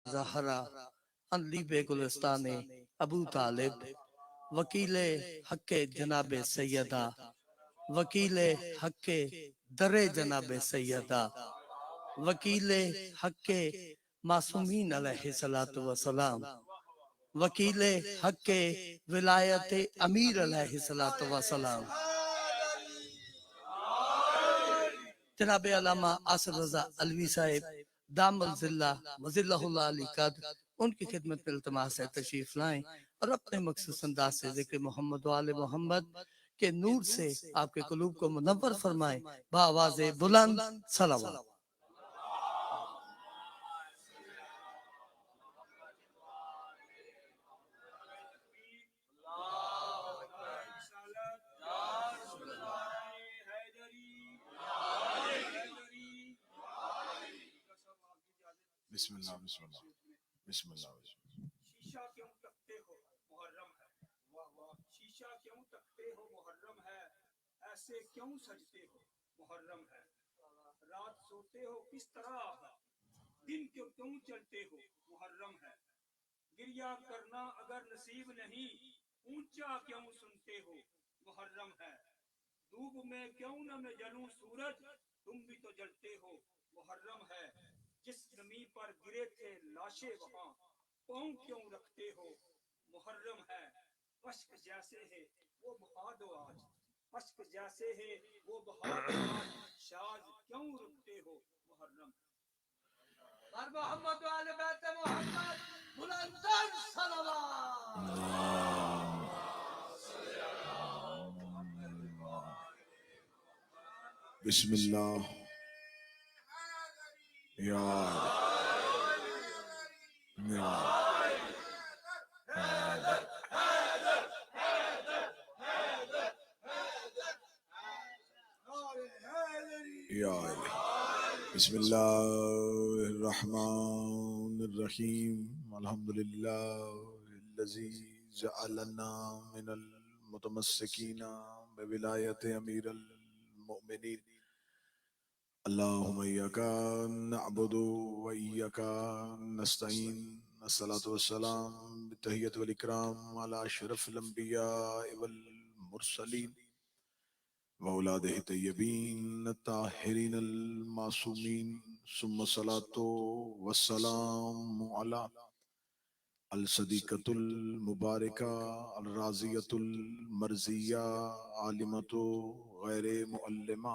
زہرا علی بے گلستان ابو طالب، وکیل حق جناب سیدہ، وکیل حق در جناب سیدہ، وکیل حق معصومین علیہ الصلوۃ والسلام، وکیل حق ولایت امیر علیہ الصلوۃ والسلام، جناب علامہ آصف رضا علوی صاحب دام الظلہ وظلہ اللہ علی قدر، ان کی خدمت میں التماس ہے تشریف لائیں اور اپنے مخصوص انداز سے ذکر محمد و آل محمد کے نور سے آپ کے قلوب کو منور فرمائیں بآواز بلند صلوات۔ بسم اللہ بسم اللہ بسم اللہ بسم اللہ۔ شیشہ کیوں تکتے ہو محرم ہے، واہ واہ، شیشہ کیوں تکتے ہو محرم ہے، ایسے کیوں سجتے ہو محرم ہے، رات سوتے ہو کس طرح، دن کیوں چلتے ہو محرم ہے، گریہ کرنا اگر نصیب نہیں اونچا کیوں سنتے ہو محرم ہے، دھوپ میں کیوں نہ میں جلوں سورج تم بھی تو جلتے ہو محرم ہے، جس زمین پر گرے تھے لاشیں وہاں پاؤں کیوں رکھتے ہو محرم ہے، اشک جیسے ہے وہ بہا دو آج، اشک جیسے ہے وہ بہا دو آج، شاز کیوں رکتے ہو محرم ہے۔ بر محمد و آل بیت محمد بلندر صلوات۔ بسم اللہ یا یا بسم اللہ الرحمن الرحیم، الحمدللہ الذی جعلنا من المتمسکین بولایت امیر المؤمنین، اللہم ایاک نعبد و ایاک نستعین، الصلاۃ والسلام بالتحیۃ والاکرام علی اشرف الانبیاء والمرسلین وأولادہ الطیبین الطاہرین المعصومین، ثم الصلاۃ والسلام علی الصدیقۃ المبارکہ الرازیۃ المرضیہ عالمۃ غیر معلمہ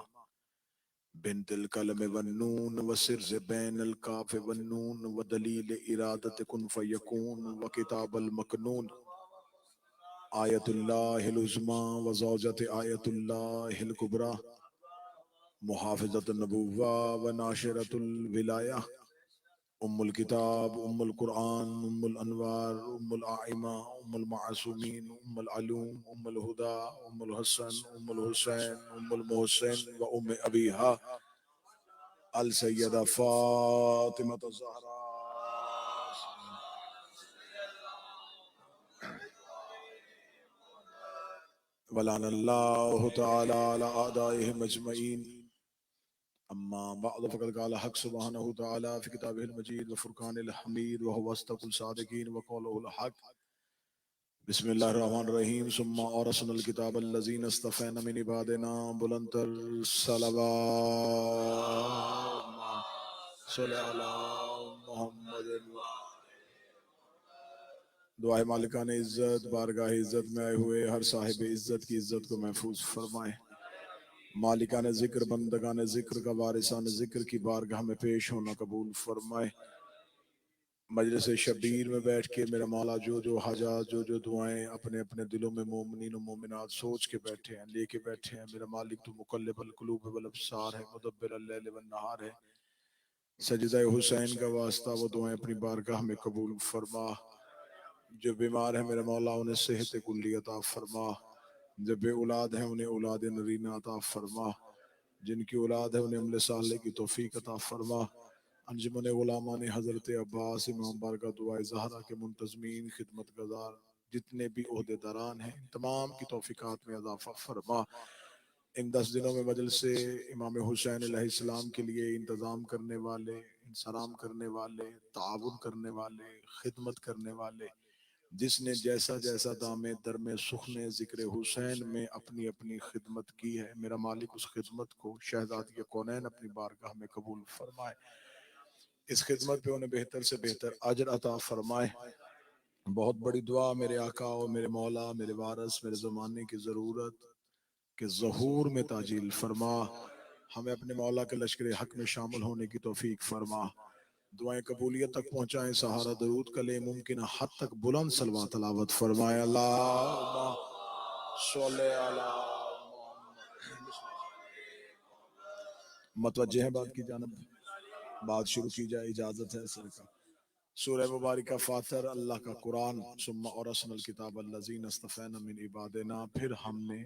بنت القلم والنون وسر بین الکاف والنون ودلیل ارادت کن فیکون وکتاب المکنون، آیت اللہ العظمی وزوجت آیت اللہ الکبریٰ، محافظت النبوہ وناشرت الولایہ، ام الکتاب ام القرآن ام الانوار ام الائمہ ام المعصومین ام العلوم ام الہدیٰ ام الحسن ام الحسین ام المحسن و ام ابیہا السیدہ فاطمہ الزہرا ولعن اللہ تعالی علی اعدائهم اجمعین، اما بعد فقد قال حق سبحانہ تعالی فی کتابہ المجید وفرقان الحمید وهو اصدق الصادقین وقوله الحق۔ بسم اللہ الرحمن الرحیم، ثم اورثنا الکتاب الذین اصطفینا من عبادنا، بلندر صلوات صلی علی محمد۔ دعائے مالکان عزت، بارگاہ عزت میں آئے ہوئے ہر صاحب عزت کی عزت کو محفوظ فرمائے۔ مالکان ذکر، بندگان ذکر کا وارثان ذکر کی بارگاہ میں پیش ہونا قبول فرمائے۔ مجلس شبیر میں بیٹھ کے میرا مولا جو جو حاجات، جو جو دعائیں اپنے اپنے دلوں میں مومنین و مومنات سوچ کے بیٹھے ہیں، لے کے بیٹھے ہیں، میرا مالک تو مقلب القلوب والابصار ہے، مدبر اللیل والنہار ہے، سجدہ حسین کا واسطہ وہ دعائیں اپنی بارگاہ میں قبول فرما۔ جو بیمار ہیں میرا مولا انہیں صحت کلی عطا فرما، جو بے اولاد ہیں انہیں اولاد نرینہ عطا فرما، جن کی اولاد ہے انہیں عمل صالح کی توفیق عطا فرما۔ انجمن علماء نے حضرت عباس امام بارگاہ دعائے زہرا کے منتظمین، خدمت گزار جتنے بھی عہدے داران ہیں تمام کی توفیقات میں اضافہ فرما۔ ان 10 دنوں میں مجلس سے امام حسین علیہ السلام کے لیے انتظام کرنے والے سلام کرنے والے، تعاون کرنے والے، خدمت کرنے والے، جس نے جیسا جیسا دام درم سخن ذکر حسین میں اپنی اپنی خدمت کی ہے، میرا مالک اس خدمت کو شہزادی کونین اپنی بارگاہ میں قبول فرمائے، اس خدمت پہ انہیں بہتر سے بہتر اجر عطا فرمائے۔ بہت بڑی دعا میرے آقا و میرے مولا، میرے وارث، میرے زمانے کی ضرورت کہ ظہور میں تعجیل فرما، ہمیں اپنے مولا کے لشکر حق میں شامل ہونے کی توفیق فرما، دعائیں قبولیت تک پہنچائیں، سہارا درود کلے ممکنہ حد تک بلند صلوات تلاوت فرمائے۔ اللہم صلی علی متوجہ ہیں بات کی جانب، بات شروع کی جائے، اجازت ہے سر کا۔ سورہ مبارکہ فاتر، اللہ کا قرآن، ثم اورثنا الکتاب الذین اصطفینا من عبادنا، پھر ہم نے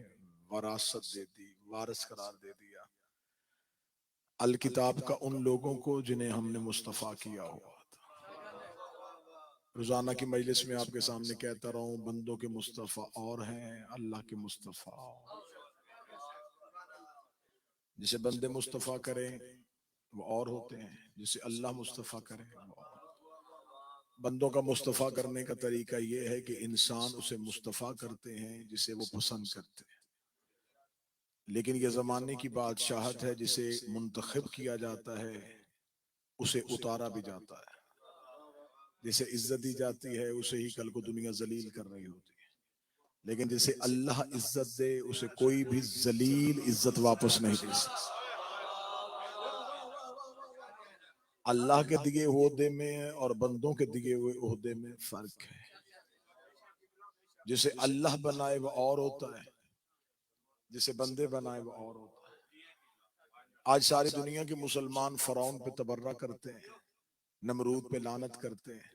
وراثت دے دی، وارث قرار دے دیا الکتاب کا ان لوگوں کو جنہیں ہم نے مصطفیٰ کیا ہوا تھا۔ روزانہ کی مجلس میں آپ کے سامنے کہتا رہا ہوں، بندوں کے مصطفیٰ اور ہیں، اللہ کے مصطفیٰ اور۔ جسے بندے مصطفیٰ کریں وہ اور ہوتے ہیں، جسے اللہ مصطفیٰ کرے وہ اور۔ بندوں کا مصطفیٰ کرنے کا طریقہ یہ ہے کہ انسان اسے مصطفیٰ کرتے ہیں جسے وہ پسند کرتے ہیں، لیکن یہ زمانے کی بادشاہت ہے، جسے منتخب کیا جاتا ہے اسے اتارا بھی جاتا ہے، جسے عزت دی جاتی ہے اسے ہی کل کو دنیا ذلیل کر رہی ہوتی ہے، لیکن جسے اللہ عزت دے اسے کوئی بھی ذلیل عزت واپس نہیں دے سکتا۔ اللہ کے دیے عہدے میں اور بندوں کے دیے ہوئے عہدے میں فرق ہے، جسے اللہ بنائے وہ اور ہوتا ہے، جسے بندے بنائے وہ اور ہوتا ہے۔ آج ساری دنیا کے مسلمان فرعون پہ تبرہ کرتے ہیں، نمرود پہ لعنت کرتے ہیں،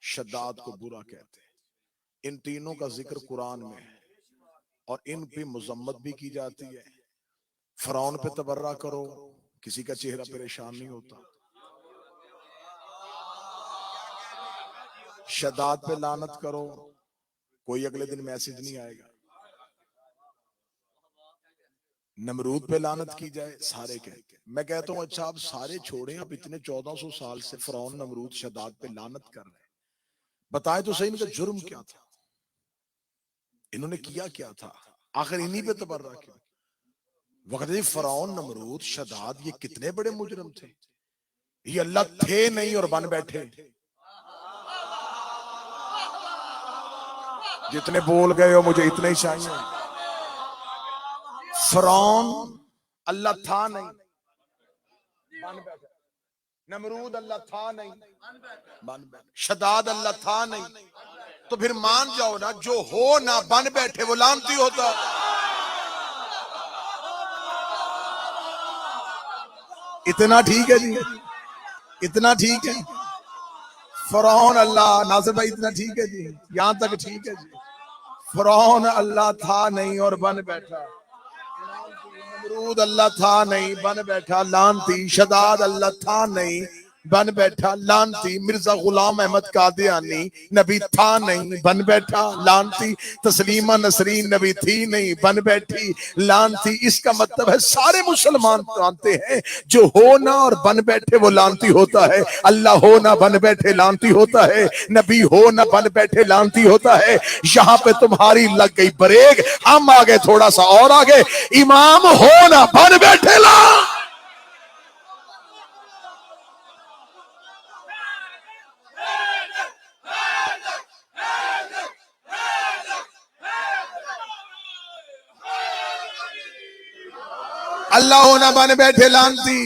شداد کو برا کہتے ہیں، ان تینوں کا ذکر قرآن میں ہے اور ان پہ مذمت بھی کی جاتی ہے۔ فرعون پہ تبرہ کرو، کسی کا چہرہ پریشان نہیں ہوتا، شداد پہ لعنت کرو کوئی اگلے دن میسج نہیں آئے گا، نمرود پہ لعنت کی جائے سارے کہتے ہیں۔ میں کہتا ہوں اچھا آپ سارے چھوڑیں، آپ اتنے 1400 سال سے فرعون، نمرود، شداد پہ لعنت کر رہے ہیں، بتائیں تو صحیح ان کا جرم کیا تھا، انہوں نے کیا کیا تھا، آخر انہی پہ تبرہ کیا؟ وقت فرعون، نمرود، شداد یہ کتنے بڑے مجرم تھے، یہ اللہ تھے نہیں اور بن بیٹھے۔ جتنے بول گئے ہو مجھے اتنے ہی چاہیے۔ فرعون اللہ تھا نہیں، بن بیٹھا، نمرود اللہ تھا نہیں، بن بیٹھا، شداد اللہ تھا نہیں، تو پھر مان جاؤ نا جو ہو نہ بن بیٹھے وہ لعنتی ہوتا۔ اتنا ٹھیک ہے جی، اتنا ٹھیک ہے، فرعون اللہ، ناصر بھائی اتنا ٹھیک ہے جی، یہاں تک ٹھیک ہے جی، فرعون اللہ تھا نہیں اور بن بیٹھا، نمرود اللہ تھا نہیں بن بیٹھا لعنتی، شداد اللہ تھا نہیں بن بیٹھا لعنتی، مرزا غلام احمد قادیانی نبی تھا نہیں بن بیٹھا لعنتی، تسلیمہ نسرین نبی تھی نہیں بن بیٹھی لعنتی۔ اس کا مطلب ہے سارے مسلمان مانتے ہیں جو ہونا اور بن بیٹھے وہ لعنتی ہوتا ہے، اللہ ہونا بن بیٹھے لعنتی ہوتا ہے، نبی ہونا بن بیٹھے لعنتی ہوتا ہے۔ یہاں پہ تمہاری لگ گئی بریک، ہم آگے تھوڑا سا اور آگے، امام ہونا بن بیٹھے لعنتی۔ اللہ ہونا بن بیٹھے لعنتی،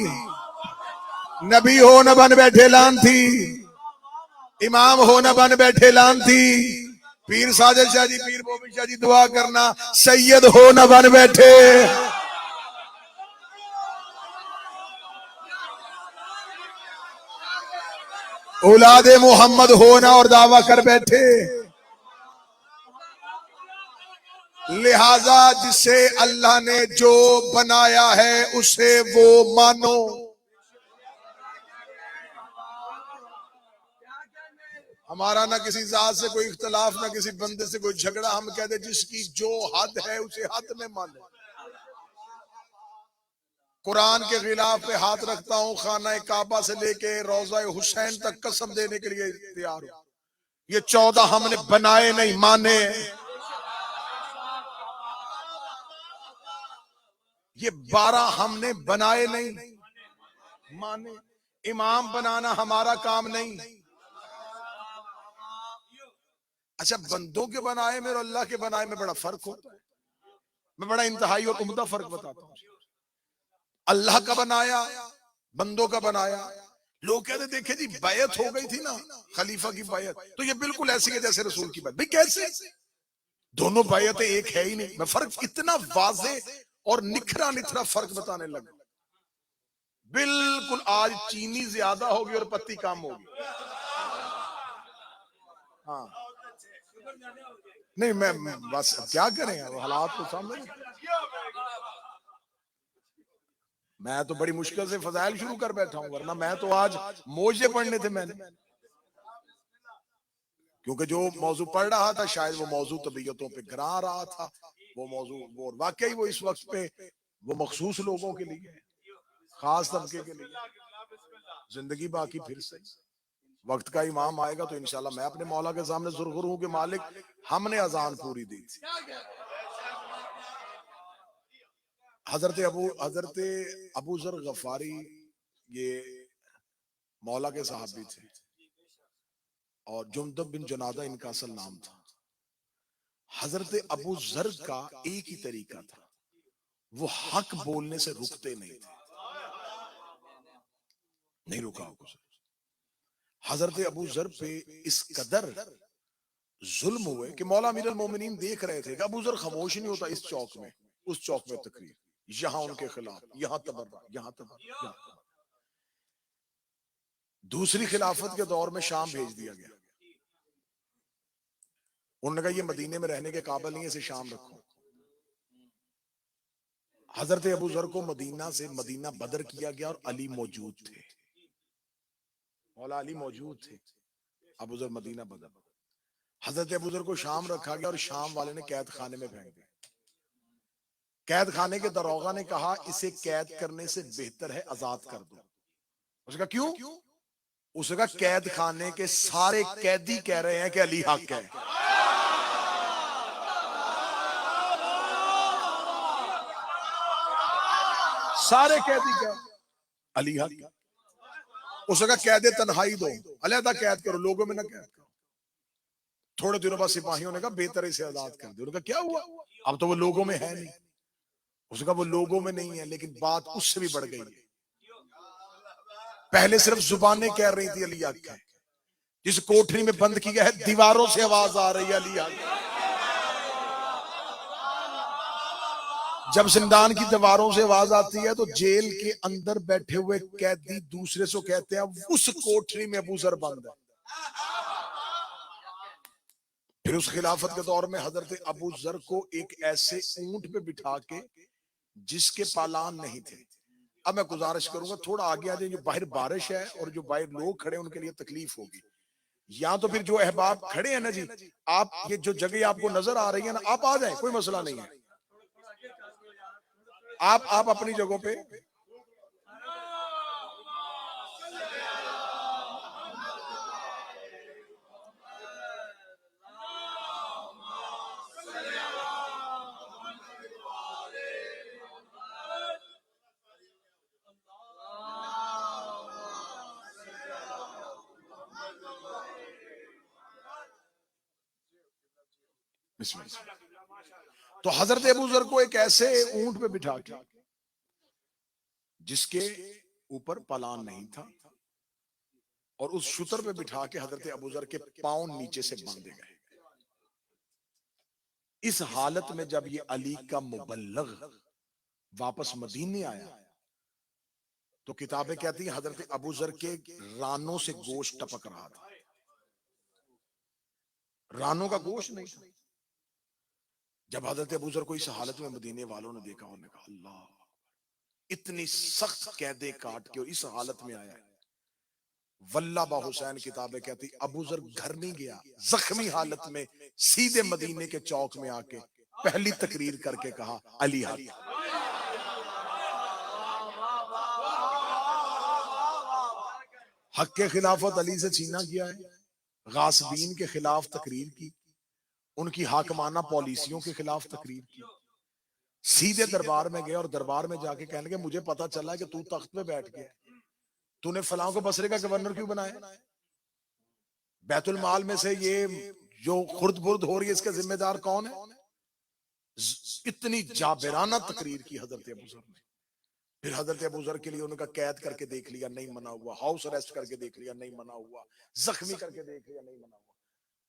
نبی ہونا بن بیٹھے لعنتی، امام ہونا بن بیٹھے لعنتی، پیر ساجد شاہ جی، پیر بوبی شاہ جی دعا کرنا، سید ہونا بن بیٹھے، اولاد محمد ہونا اور دعویٰ کر بیٹھے۔ لہذا جسے اللہ نے جو بنایا ہے اسے وہ مانو۔ ہمارا نہ کسی ذات سے کوئی اختلاف، نہ کسی بندے سے کوئی جھگڑا، ہم کہتے جس کی جو حد ہے اسے حد میں مانو۔ قرآن کے غلاف پہ ہاتھ رکھتا ہوں، خانہ کعبہ سے لے کے روضہ حسین تک قسم دینے کے لیے تیار ہوں، یہ 14 ہم نے بنائے نہیں مانے، یہ 12 ہم نے بنائے نہیں مانے، امام بنانا ہمارا کام نہیں۔ اچھا بندوں کے بنائے میں اور اللہ کے بنائے میں بڑا فرق ہوتا ہے، میں بڑا انتہائی اور عمدہ فرق بتاتا ہوں۔ اللہ کا بنایا، بندوں کا بنایا۔ لوگ کہتے دیکھیں جی بیعت ہو گئی تھی نا خلیفہ کی بیعت، تو یہ بالکل ایسی ہے جیسے رسول کی بیعت۔ بھئی کیسے؟ دونوں بیعتیں ایک ہے ہی نہیں۔ میں فرق اتنا واضح اور نکھرا نکھرا فرق بتانے لگا، بالکل آج چینی زیادہ ہوگی اور پتی کم ہوگی۔ ہاں نہیں میں بس کیا کریں، حالات تو سامنے۔ میں تو بڑی مشکل سے فضائل شروع کر بیٹھا ہوں، ورنہ میں تو آج موجے پڑھنے تھے میں نے، کیونکہ جو موضوع پڑھ رہا تھا شاید وہ موضوع طبیعتوں پہ گراں رہا تھا، وہ موضوع وہ واقعی وہ اس وقت پہ وہ مخصوص لوگوں کے لیے، خاص طبقے کے لیے۔ زندگی باقی پھر سے وقت کا امام آئے گا تو انشاءاللہ میں اپنے مولا کے سامنے ضرور ہوں کہ مالک ہم نے اذان پوری دی تھی۔ حضرت ابو ذر غفاری یہ مولا کے صحابی تھے، اور جندب بن جنادہ ان کا اصل نام تھا۔ حضرت ابو ذر کا ایک ہی طریقہ تھا، وہ حق بولنے سے رکتے نہیں تھے، نہیں رکا ابو ذر۔ حضرت ابو ذر پہ اس قدر ظلم ہوئے کہ مولا امیر المومنین دیکھ رہے تھے کہ ابو ذر خاموش نہیں ہوتا، اس چوک میں اس چوک میں تقریر، یہاں ان کے خلاف، یہاں تبرع، یہاں تبرع۔ دوسری خلافت کے دور میں شام بھیج دیا گیا، انہوں نے کہا یہ مدینے میں رہنے کے قابل نہیں ہے، اسے شام رکھو۔ حضرت ابو ذر کو مدینہ سے مدینہ بدر کیا گیا، اور علی موجود تھے، مولا علی موجود تھے، ابو ذر مدینہ بدر۔ حضرت ابو ذر کو شام رکھا گیا، اور شام والے نے قید خانے میں پھینک دیا۔ قید خانے کے داروغہ نے کہا اسے قید کرنے سے بہتر ہے آزاد کر دو۔ اس نے کہا کیوں؟ اس نے کہا قید خانے کے سارے قیدی کہہ رہے ہیں کہ علی حق ہے۔ سارے قیدی کہہ علی حق۔ اس نے کہا قید تنہائی دو، علیحدہ قید کرو، لوگوں میں نہ قید کرو۔ تھوڑے دنوں بعد سپاہیوں نے کہا بہتر اسے آزاد کر دو۔ انہوں نے کہا کیا ہوا؟ اب تو وہ لوگوں میں ہے نہیں۔ اس نے کہا وہ لوگوں میں نہیں ہے، لیکن بات اس سے بھی بڑھ گئی ہے۔ پہلے صرف زبانیں کہہ رہی تھی علی حق ہے، جس کوٹری میں بند کیا ہے دیواروں سے آواز آ رہی ہے علی حق ہے۔ جب زندان کی دیواروں سے آواز آتی ہے تو جیل کے اندر بیٹھے ہوئے قیدی دوسرے سے کہتے ہیں اس کوٹری میں ابو ذر بند ہے۔ پھر اس خلافت کے دور میں حضرت ابو ذر کو ایک ایسے اونٹ پہ بٹھا کے جس کے پالان نہیں تھے۔ اب میں گزارش کروں گا تھوڑا آگے آ جائیں، جو باہر بارش ہے اور جو باہر لوگ کھڑے ہیں ان کے لیے تکلیف ہوگی، یا تو پھر جو احباب کھڑے ہیں نا جی، آپ یہ جو جگہ آپ کو نظر آ رہی ہے نا، آپ آ جائیں، کوئی مسئلہ نہیں ہے، آپ اپنی جگہوں پہ۔ تو حضرت ابو ذر کو ایک ایسے اونٹ پہ بٹھا کے جس کے اوپر پالان نہیں تھا، اور اس شتر پہ بٹھا کے حضرت ابو ذر کے پاؤں نیچے سے باندھے گئے۔ اس حالت میں جب یہ علی کا مبلغ واپس مدینے آیا تو کتابیں کہتی ہیں حضرت ابو ذر کے رانوں سے گوشت ٹپک رہا تھا، رانوں کا گوشت نہیں تھا۔ جب حضرت ابو ذر کو اس حالت میں مدینے والوں نے دیکھا، انہوں نے کہا اللہ، اتنی سخت قیدیں کاٹ کے اور اس حالت میں آیا ہے۔ واللہ با حسین کتابیں کہتی ابو ذر گھر نہیں گیا، زخمی حالت میں سیدھے مدینے کے چوک میں آ کے پہلی تقریر کر کے کہا علی حق۔ حق کے خلافت علی سے چھینا کیا ہے، غاصبین کے خلاف تقریر کی، ان کی حاکمانہ پالیسیوں کے خلاف تقریر کی، سیدھے دربار میں گئے اور دربار میں جا کے کہنے لگے مجھے پتا چلا کہ تو تخت پہ بیٹھ گیا، تو نے فلاں کو بصرے کا گورنر کیوں بنایا؟ بیت المال میں سے یہ جو خرد برد ہو رہی ہے اس کا ذمہ دار کون ہے؟ اتنی جابرانہ تقریر کی حضرت ابوذر نے. پھر حضرت ابوذر کے لیے ان کا قید کر کے دیکھ لیا، نہیں منع ہوا، ہاؤس اریسٹ کر کے دیکھ لیا، نہیں منع ہوا، زخمی کر کے دیکھ لیا، نہیں منع ہوا.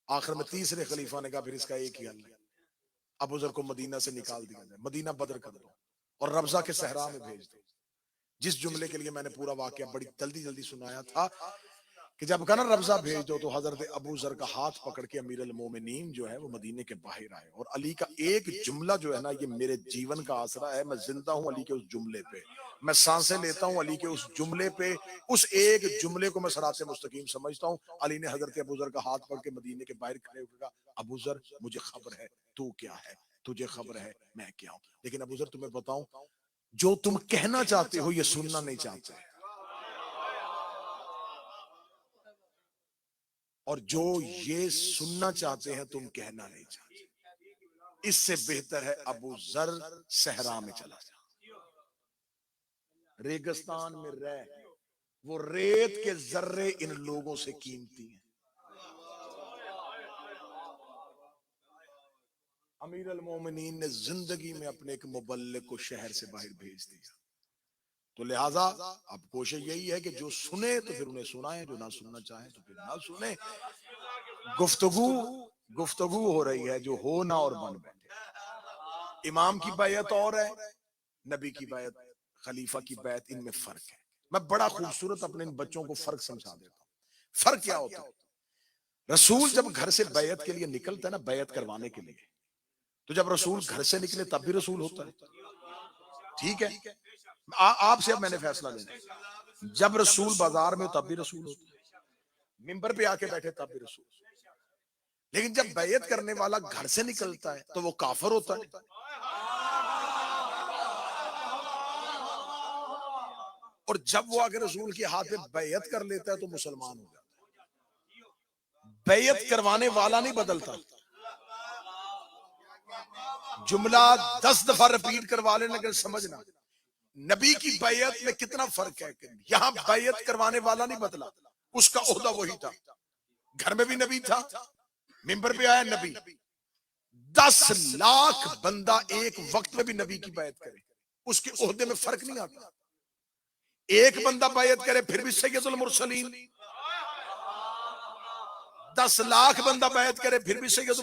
آخر میں تیسرے خلیفہ نے کہا پھر اس کا ایک ہی حل ہے، ابوذر کو مدینہ سے نکال دیا جائے، مدینہ بدر کر دو اور ربضہ کے صحرا میں بھیج دو. جس جملے کے لیے میں نے پورا واقعہ بڑی جلدی سنایا تھا کہ جب کہا نا ربضہ بھیج دو، تو حضرت ابوذر کا ہاتھ پکڑ کے امیر المومنین جو ہے وہ مدینے کے باہر آئے. اور علی کا ایک جملہ جو ہے نا یہ میرے جیون کا آسرا ہے، میں زندہ ہوں علی کے اس جملے پہ، میں سانسیں لیتا ہوں علی کے اس جملے پہ، اس ایک جملے کو میں صراط مستقیم سمجھتا ہوں. علی نے حضرت ابوذر کا ہاتھ پکڑ کے مدینے کے باہر کھڑے ہو کے کہا ابوذر مجھے خبر ہے تو کیا ہے، تجھے خبر ہے میں کیا ہوں، لیکن ابوذر تمہیں بتاؤں جو تم کہنا چاہتے ہو یہ سننا نہیں چاہتے، اور جو یہ سننا چاہتے ہیں تم کہنا نہیں چاہتے. اس سے بہتر ہے ابوذر صحرا میں چلا جا، ریگستان میں رہ، وہ ریت کے ذرے ان لوگوں سے قیمتی ہیں. امیر المومنین نے زندگی میں اپنے ایک مبلغ کو شہر سے باہر بھیج دیا. تو لہٰذا اب کوشش یہی ہے کہ جو سنے تو پھر انہیں سنائیں، جو نہ سننا چاہیں تو پھر نہ سنیں. گفتگو ہو رہی ہے جو ہو نہ اور بن بیٹھے. امام کی بیعت اور ہے، نبی کی بیعت، خلیفہ کی بیعت، ان میں فرق ہے. میں بڑا خوبصورت اپنے ان بچوں کو فرق سمجھا دیتا ہوں. فرق کیا ہوتا ہے؟ رسول جب گھر سے بیعت کے لیے نکلتا ہے نا، بیعت کروانے کے لیے، تو جب رسول گھر سے نکلے تب بھی رسول ہوتا ہے. ٹھیک ہے، آپ سے اب میں نے فیصلہ لینا، جب رسول بازار میں تب بھی رسول ہوتا ہے، ممبر پہ آ کے بیٹھے تب بھی رسول. لیکن جب بیعت کرنے والا گھر سے نکلتا ہے تو وہ کافر ہوتا ہے. اور جب وہ آگے رسول کے ہاتھ میں بیعت کر لیتا ہے تو مسلمان ہو جاتا ہے. بیعت کروانے والا نہیں بدلتا. جملہ 10 دفعہ رپیٹ کروا لینا کہ سمجھنا نبی کی بیعت میں کتنا فرق ہے. یہاں بیعت کروانے والا نہیں بدلا، اس کا عہدہ وہی تھا. گھر میں بھی نبی تھا، ممبر پہ آیا نبی. 10 لاکھ بندہ ایک وقت میں بھی نبی کی بیعت کرے، اس کے عہدے میں فرق نہیں آتا. ایک بندہ بیعت کرے پھر بھی سید المرسلین، 10 لاکھ بندہ بیعت کرے پھر بھی سید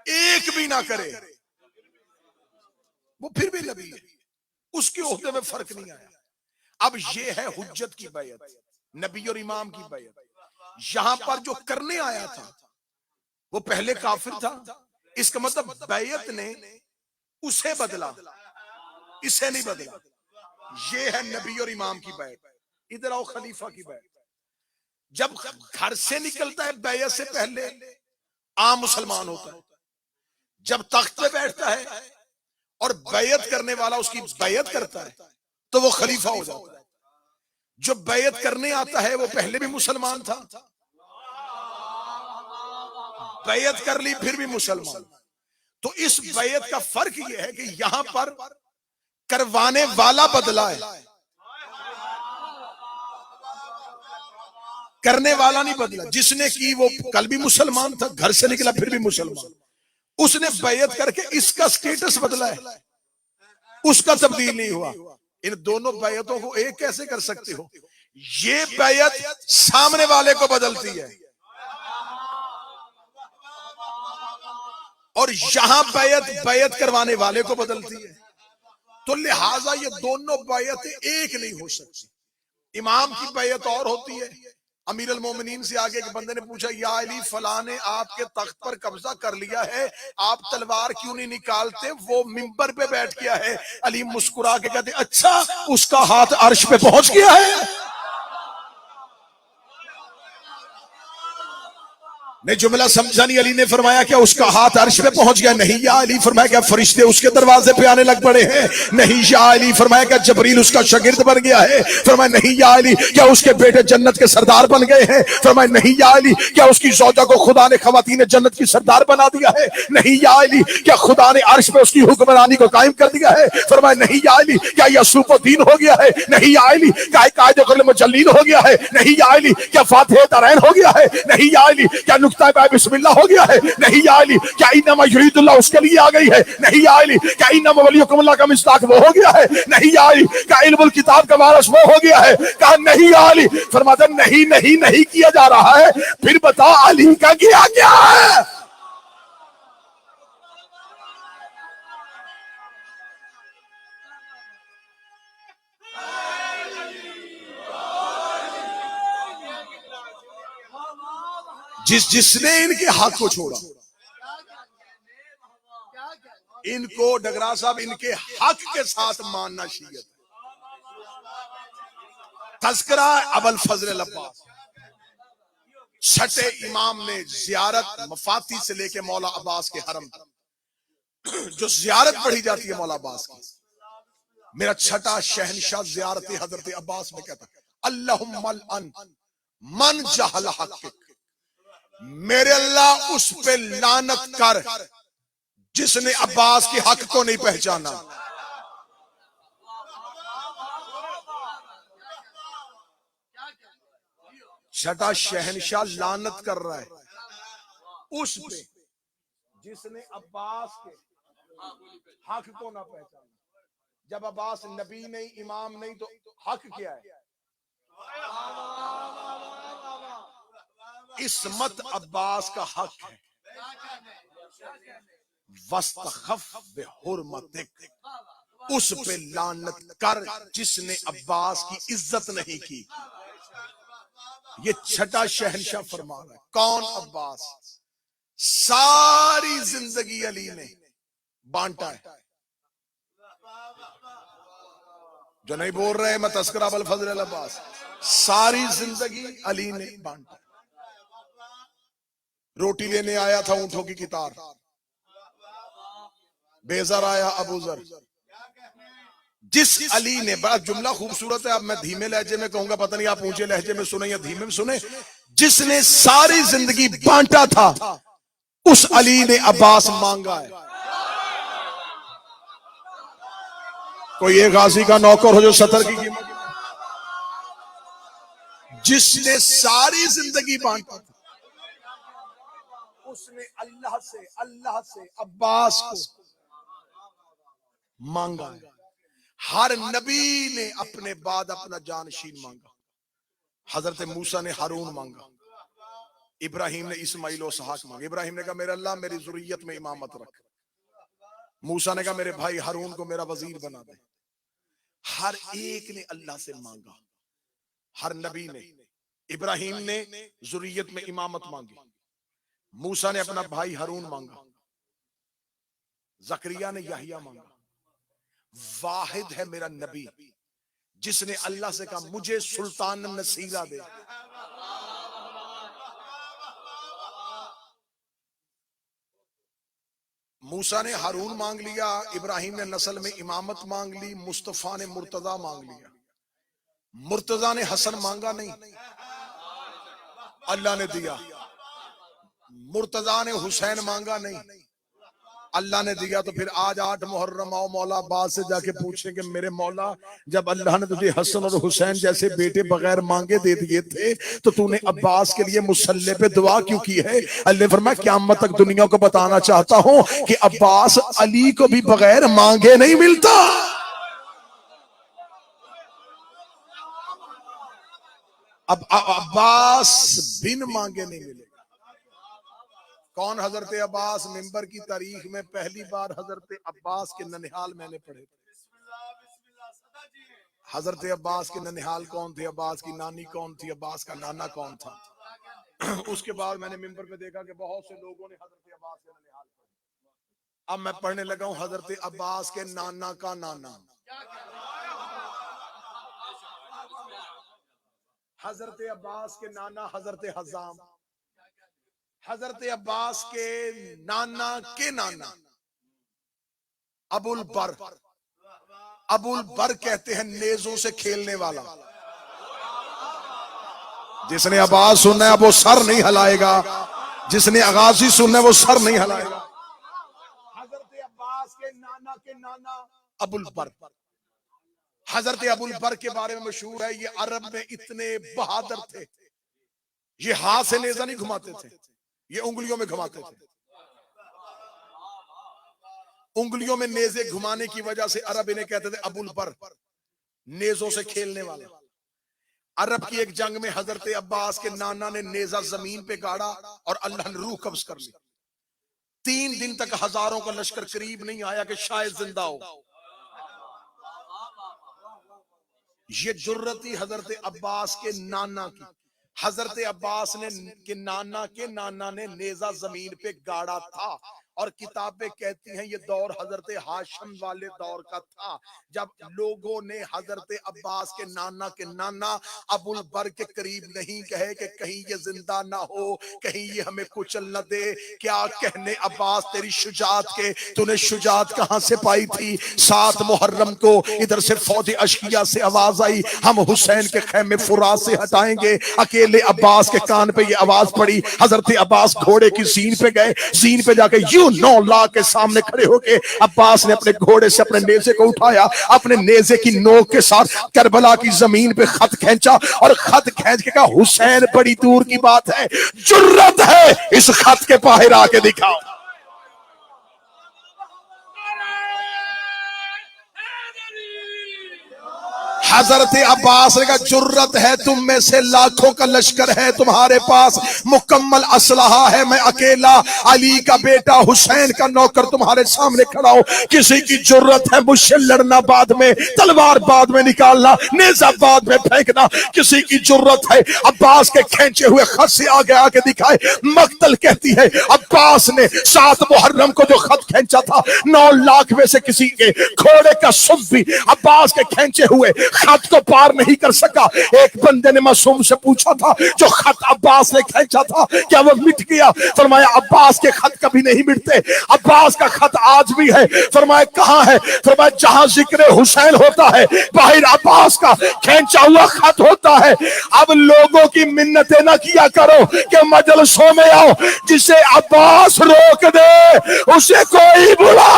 ایک بھی نہ کرے وہ پھر بھی نبی ہے، اس کے عہدے میں فرق نہیں آیا. اب یہ ہے حجت کی بیعت، نبی اور امام کی بیعت. یہاں پر جو کرنے آیا تھا وہ پہلے کافر تھا، اس کا مطلب بیعت نے اسے بدلا، اسے نہیں بدلا. یہ ہے نبی اور امام کی بیعت. ادھر آؤ خلیفہ کی بیعت. جب گھر سے نکلتا ہے بیعت سے پہلے عام مسلمان ہوتا ہے. جب تخت پہ بیٹھتا ہے اور بیعت کرنے والا اس کی بیعت کرتا ہے تو وہ خلیفہ ہو جاتا ہے. جو بیعت کرنے آتا ہے وہ پہلے بھی مسلمان تھا، بیعت کر لی پھر بھی مسلمان. تو اس بیعت کا فرق یہ ہے کہ یہاں پر کروانے والا بدلا ہے، کرنے والا نہیں بدلا. جس نے کی وہ کل بھی مسلمان تھا، گھر سے نکلا پھر بھی مسلمان. اس نے بیعت کر کے اس کا سٹیٹس بدلا ہے، اس کا تبدیل نہیں ہوا. ان دونوں بیعتوں کو ایک کیسے کر سکتے ہو؟ یہ بیعت سامنے والے کو بدلتی ہے اور یہاں بیعت کروانے والے کو بدلتی ہے. تو لہٰذا یہ دونوں بیعتیں ایک نہیں ہو سکتی. امام کی بیعت اور ہوتی ہے. امیر المومنین سے آگے ایک بندے نے پوچھا یا علی فلاں نے آپ کے تخت پر قبضہ کر لیا ہے، آپ تلوار کیوں نہیں نکالتے؟ وہ ممبر پہ بیٹھ گیا ہے. علی مسکرا کے کہتے اچھا اس کا ہاتھ عرش پہ پہنچ گیا ہے. نہیں جملہ سمجھا نہیں. علی نے فرمایا کہ اس کا ہاتھ عرش پہ پہنچ گیا. نہیں یا علی. فرمایا کہ فرشتے اس کے دروازے پہ آنے لگ پڑے ہیں. نہیں یا علی. فرمایا کہ جبریل اس کا شاگرد بن گیا ہے. فرمایا نہیں یا علی. کیا اس کے بیٹے جنت کے سردار بن گئے ہیں. فرمایا نہیں یا علی. کیا اس کی زوجہ کو خدا نے خواتین جنت کی سردار بنا دیا ہے. نہیں یا علی. کیا خدا نے عرش پہ اس کی حکمرانی کو قائم کر دیا ہے. فرمایا نہیں یا علی. کیا یسوع کو دین ہو گیا ہے. نہیں یا علی. کیا قائد کل مجلین ہو گیا ہے. نہیں یا علی. کیا فاتح دارین ہو گیا ہے. نہیں یا علی. کیا نقطہ بسم اللہ ہو گیا ہے. نہیں یا علی. کیا انما یرید اللہ اس کے لیے آ گئی ہے. نہیں یا علی. کیا انما ولیکم اللہ کا مصداق وہ ہو گیا ہے. نہیں یا علی. کیا علم الکتاب کا وارث وہ ہو گیا ہے. کہا نہیں یا علی. فرماتا نہیں نہیں نہیں کیا جا رہا ہے. پھر بتا علی کا کیا کیا ہے. جس نے ان کے حق کو چھوڑا, ان کو ڈگرا صاحب ان کے حق کے ساتھ ماننا شیعت. تذکرہ ابوالفضل عباس, چھٹے امام نے زیارت مفاتی سے لے کے مولا عباس کے حرم تک جو زیارت پڑھی جاتی ہے مولا عباس کی, میرا چھٹا شہنشاہ زیارت حضرت عباس میں کہتا اللہم الان من جہل حقک, میرے اللہ اس پہ لعنت کر جس نے عباس کے حق کو نہیں پہچانا. چھٹا شہنشاہ لعنت کر رہا ہے اس پہ جس نے عباس کے حق کو نہ پہچانا. جب عباس نبی نہیں امام نہیں تو حق کیا ہے. عصمت عباس کا حق ہے. وَاسْتَخَفْ بِحُرْمَتِكَ, اس پہ لعنت کر جس نے عباس کی عزت نہیں کی. یہ چھٹا شہنشاہ فرما رہا ہے. کون عباس؟ ساری زندگی علی نے بانٹا ہے. جو نہیں بول رہے میں تذکرہ ابوالفضل عباس, ساری زندگی علی نے بانٹا. روٹی لینے آیا تھا اونٹوں کی قطار, بیزر آیا ابو ذر. جس علی نے, بڑا جملہ خوبصورت ہے, اب میں دھیمے لہجے میں کہوں گا, پتہ نہیں آپ اونچے لہجے میں سنیں یا دھیمے میں سنیں. جس نے ساری زندگی بانٹا تھا اس علی نے عباس مانگا ہے. کوئی ایک غازی کا نوکر ہو جو 70 کی قیمت. جس نے ساری زندگی بانٹا تھا اس نے اللہ سے عباس کو مانگا ہے. ہر نبی نے اپنے بعد اپنا جانشین مانگا. حضرت موسیٰ نے ہارون مانگا, ابراہیم نے اسماعیل و اسحاق مانگا. ابراہیم نے کہا میرے اللہ میری ذریت میں امامت رکھ. موسیٰ نے کہا میرے بھائی ہارون کو میرا وزیر بنا دے. ہر ایک نے اللہ سے مانگا, ہر نبی نے. ابراہیم نے ذریت میں امامت مانگی, موسیٰ نے اپنا بھائی ہارون مانگا, زکریا نے یحییٰ مانگا. واحد ہے میرا نبی جس نے اللہ سے کہا مجھے سلطان نصیرہ دے. موسیٰ نے ہارون مانگ لیا, ابراہیم نے نسل میں امامت مانگ لی, مصطفیٰ نے مرتضیٰ مانگ لیا. مرتضیٰ نے حسن مانگا نہیں, اللہ نے دیا. مرتضیٰ نے حسین مانگا نہیں, اللہ نے دیا. تو پھر آج 8 محرم آؤ مولا عباس سے جا کے پوچھیں کہ میرے مولا جب اللہ نے تجھے حسن اور حسین جیسے بیٹے بغیر مانگے دے دیے تھے تو تو نے عباس کے لیے مصلی پہ دعا کیوں کی ہے؟ اللہ نے فرمایا قیامت تک دنیا کو بتانا چاہتا ہوں کہ عباس علی کو بھی بغیر مانگے نہیں ملتا. اب عباس بن مانگے نہیں ملے. کون حضرت عباس؟ ممبر کی تاریخ میں پہلی بار حضرت عباس کے ننہال میں نے پڑھے تھے. حضرت عباس کے ننہال کون تھے, عباس کی نانی کون تھی, عباس کا نانا کون تھا. اس کے بعد میں نے ممبر پہ دیکھا کہ بہت سے لوگوں نے حضرت عباس کے ننہال پڑھے. اب میں پڑھنے لگا ہوں حضرت عباس کے نانا کا نانا, حضرت عباس کے نانا حضرت حزام, حضرت عباس کے نانا کے نانا ابو البر، ابو البر کہتے ہیں نیزوں سے کھیلنے والا. جس نے آواز سننا ہے وہ سر نہیں ہلائے گا، جس نے آغازی سننا ہے وہ سر نہیں ہلائے گا. حضرت عباس کے نانا ابو البر. حضرت ابو البر کے بارے میں مشہور ہے یہ عرب میں اتنے بہادر تھے، یہ ہاتھ سے نیزہ نہیں گھماتے تھے، یہ انگلیوں میں گھماتے تھے. انگلیوں میں نیزے گھمانے کی وجہ سے عرب انہیں کہتے تھے ابو البر، نیزوں سے کھیلنے والا. عرب کی ایک جنگ میں حضرت عباس کے نانا نے نیزہ زمین پہ گاڑا اور اللہ نے روح قبض کر لی. 3 دن تک ہزاروں کا لشکر قریب نہیں آیا کہ شاید زندہ ہو. یہ جرت تھی حضرت عباس کے نانا کی. حضرت عباس نے کے نانا نے نیزہ زمین پہ گاڑا تھا، اور کتابیں کہتی ہیں یہ دور حضرت ہاشم والے دور کا تھا، جب لوگوں نے حضرت عباس کے نانا ابو البر کے قریب نہیں کہے کہ کہیں یہ زندہ نہ ہو، کہیں یہ ہمیں کچل نہ دے. کیا کہنے عباس تیری شجاعت کے، تو نے شجاعت کہاں سے پائی تھی؟ 7 محرم کو ادھر سے فوج اشقیہ سے آواز آئی ہم حسین کے خیمے فرات سے ہٹائیں گے. اکیلے عباس کے کان پہ یہ آواز پڑی. حضرت عباس گھوڑے کی زین پہ گئے، زین پہ جا کے 9 لاکھ کے سامنے کھڑے ہو کے عباس نے اپنے گھوڑے سے اپنے نیزے کو اٹھایا، اپنے نیزے کی نوک کے ساتھ کربلا کی زمین پہ خط کھینچا، اور خط کھینچ کے کہا حسین بڑی دور کی بات ہے، جرت ہے اس خط کے باہر آ کے دکھاؤ. حضرت عباس نے کہا جرت ہے تم میں سے، لاکھوں کا لشکر ہے تمہارے پاس، مکمل اسلحہ ہے، میں اکیلا علی کا بیٹا حسین کا نوکر تمہارے سامنے کھڑا ہوں. کسی کی جرت ہے مجھ سے لڑنا، بعد میں تلوار بعد میں نکالنا، نیزہ بعد میں پھینکنا. کسی کی جرت ہے عباس کے کھینچے ہوئے خط سے آگے آ کے دکھائے. مقتل کہتی ہے عباس نے 7 محرم کو جو خط کھینچا تھا، 9 لاکھ میں سے کسی کے گھوڑے کا سب بھی عباس کے کھینچے ہوئے خط کو پار نہیں کر سکا. ایک بندے نے معصوم سے پوچھا تھا جو خط عباس نے کھینچا تھا کیا وہ مٹ گیا؟ فرمایا عباس کے خط کبھی نہیں مٹتے، عباس کا خط آج بھی ہے. فرمایا کہاں ہے؟ فرمایا جہاں ذکر حسین ہوتا ہے باہر عباس کا کھینچا ہوا خط ہوتا ہے. اب لوگوں کی منتیں نہ کیا کرو کہ مجلسوں میں آؤ، جسے عباس روک دے اسے کوئی بلا.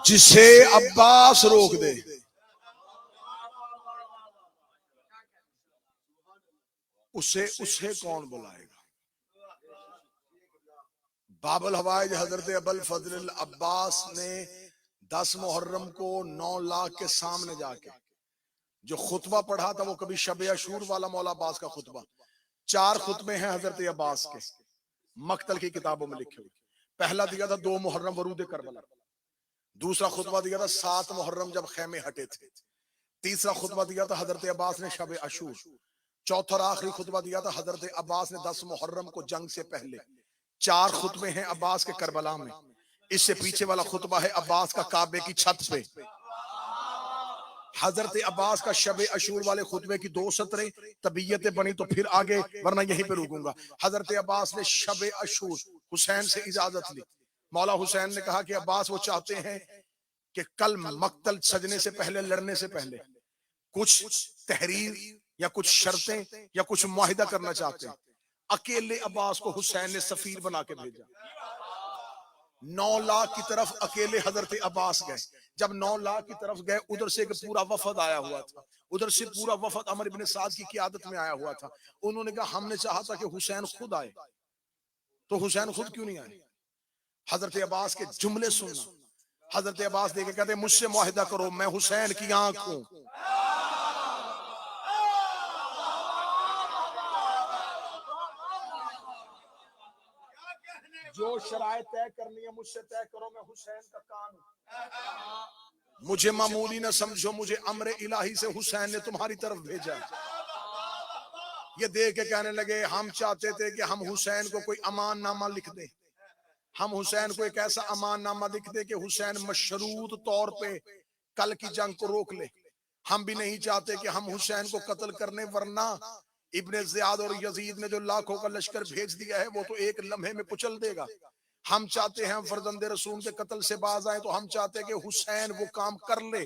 جسے عباس روک دے اسے کون بلائے گا؟ باب الحوائج حضرت ابو الفضل العباس نے 10 محرم کو 9 لاکھ کے سامنے جا کے جو خطبہ پڑھا تھا وہ کبھی شب عاشور والا مولا عباس کا خطبہ. 4 خطبے ہیں حضرت عباس کے مقتل کی کتابوں میں لکھے ہوئے. پہلا دیا تھا 2 محرم ورود کربلا، دوسرا خطبہ دیا تھا 7 محرم جب خیمے ہٹے تھے، تیسرا خطبہ دیا تھا حضرت عباس نے شب عاشور، چوتھا اور آخری خطبہ دیا تھا حضرت عباس نے 10 محرم کو جنگ سے پہلے. 4 خطبے ہیں عباس کے کربلا میں. اس سے پیچھے والا خطبہ ہے عباس کا کعبے کی چھت پہ. حضرت عباس کا شب عاشور والے خطبے کی 2 سطریں، طبیعتیں بنی تو پھر آگے ورنہ یہیں پہ رکوں گا. حضرت عباس نے شب عاشور حسین سے اجازت لی. مولا حسین نے کہا کہ عباس وہ چاہتے ہیں کہ کل مقتل سجنے سے پہلے، لڑنے سے پہلے کچھ تحریر یا کچھ شرطیں یا کچھ معاہدہ کرنا چاہتے ہیں. اکیلے عباس کو حسین نے سفیر بنا کے بھیجا. 9 لاکھ کی طرف اکیلے حضرت عباس گئے. جب 9 لاکھ کی طرف گئے ادھر سے ایک پورا وفد آیا ہوا تھا، ادھر سے پورا وفد عمر ابن سعد کی قیادت میں آیا ہوا تھا. انہوں نے کہا ہم نے چاہا تھا کہ حسین خود آئے، تو حسین خود کیوں نہیں آئے؟ حضرت عباس کے جملے سننا. حضرت عباس دیکھ کے کہتے ہیں مجھ سے معاہدہ کرو، میں حسین کی آنکھ ہوں. جو شرائط طے کرنی ہے مجھ سے طے کرو، میں حسین کا کان ہوں. مجھے معمولی نہ سمجھو، مجھے امر الہی سے حسین نے تمہاری طرف بھیجا۔ یہ دیکھ کے کہنے لگے ہم چاہتے تھے کہ ہم حسین کو کوئی امان نامہ لکھ دیں، ہم حسین کو ایک ایسا امان نامہ لکھ دیں کہ حسین مشروط طور پہ کل کی جنگ کو روک لے۔ ہم بھی نہیں چاہتے کہ ہم حسین کو قتل کرنے، ورنہ ابن زیاد اور یزید نے جو لاکھوں کا لشکر بھیج دیا ہے وہ تو ایک لمحے میں کچل دے گا۔ ہم چاہتے ہیں فرزند رسول کے قتل سے باز آئیں، تو ہم چاہتے ہیں کہ حسین وہ کام کر لے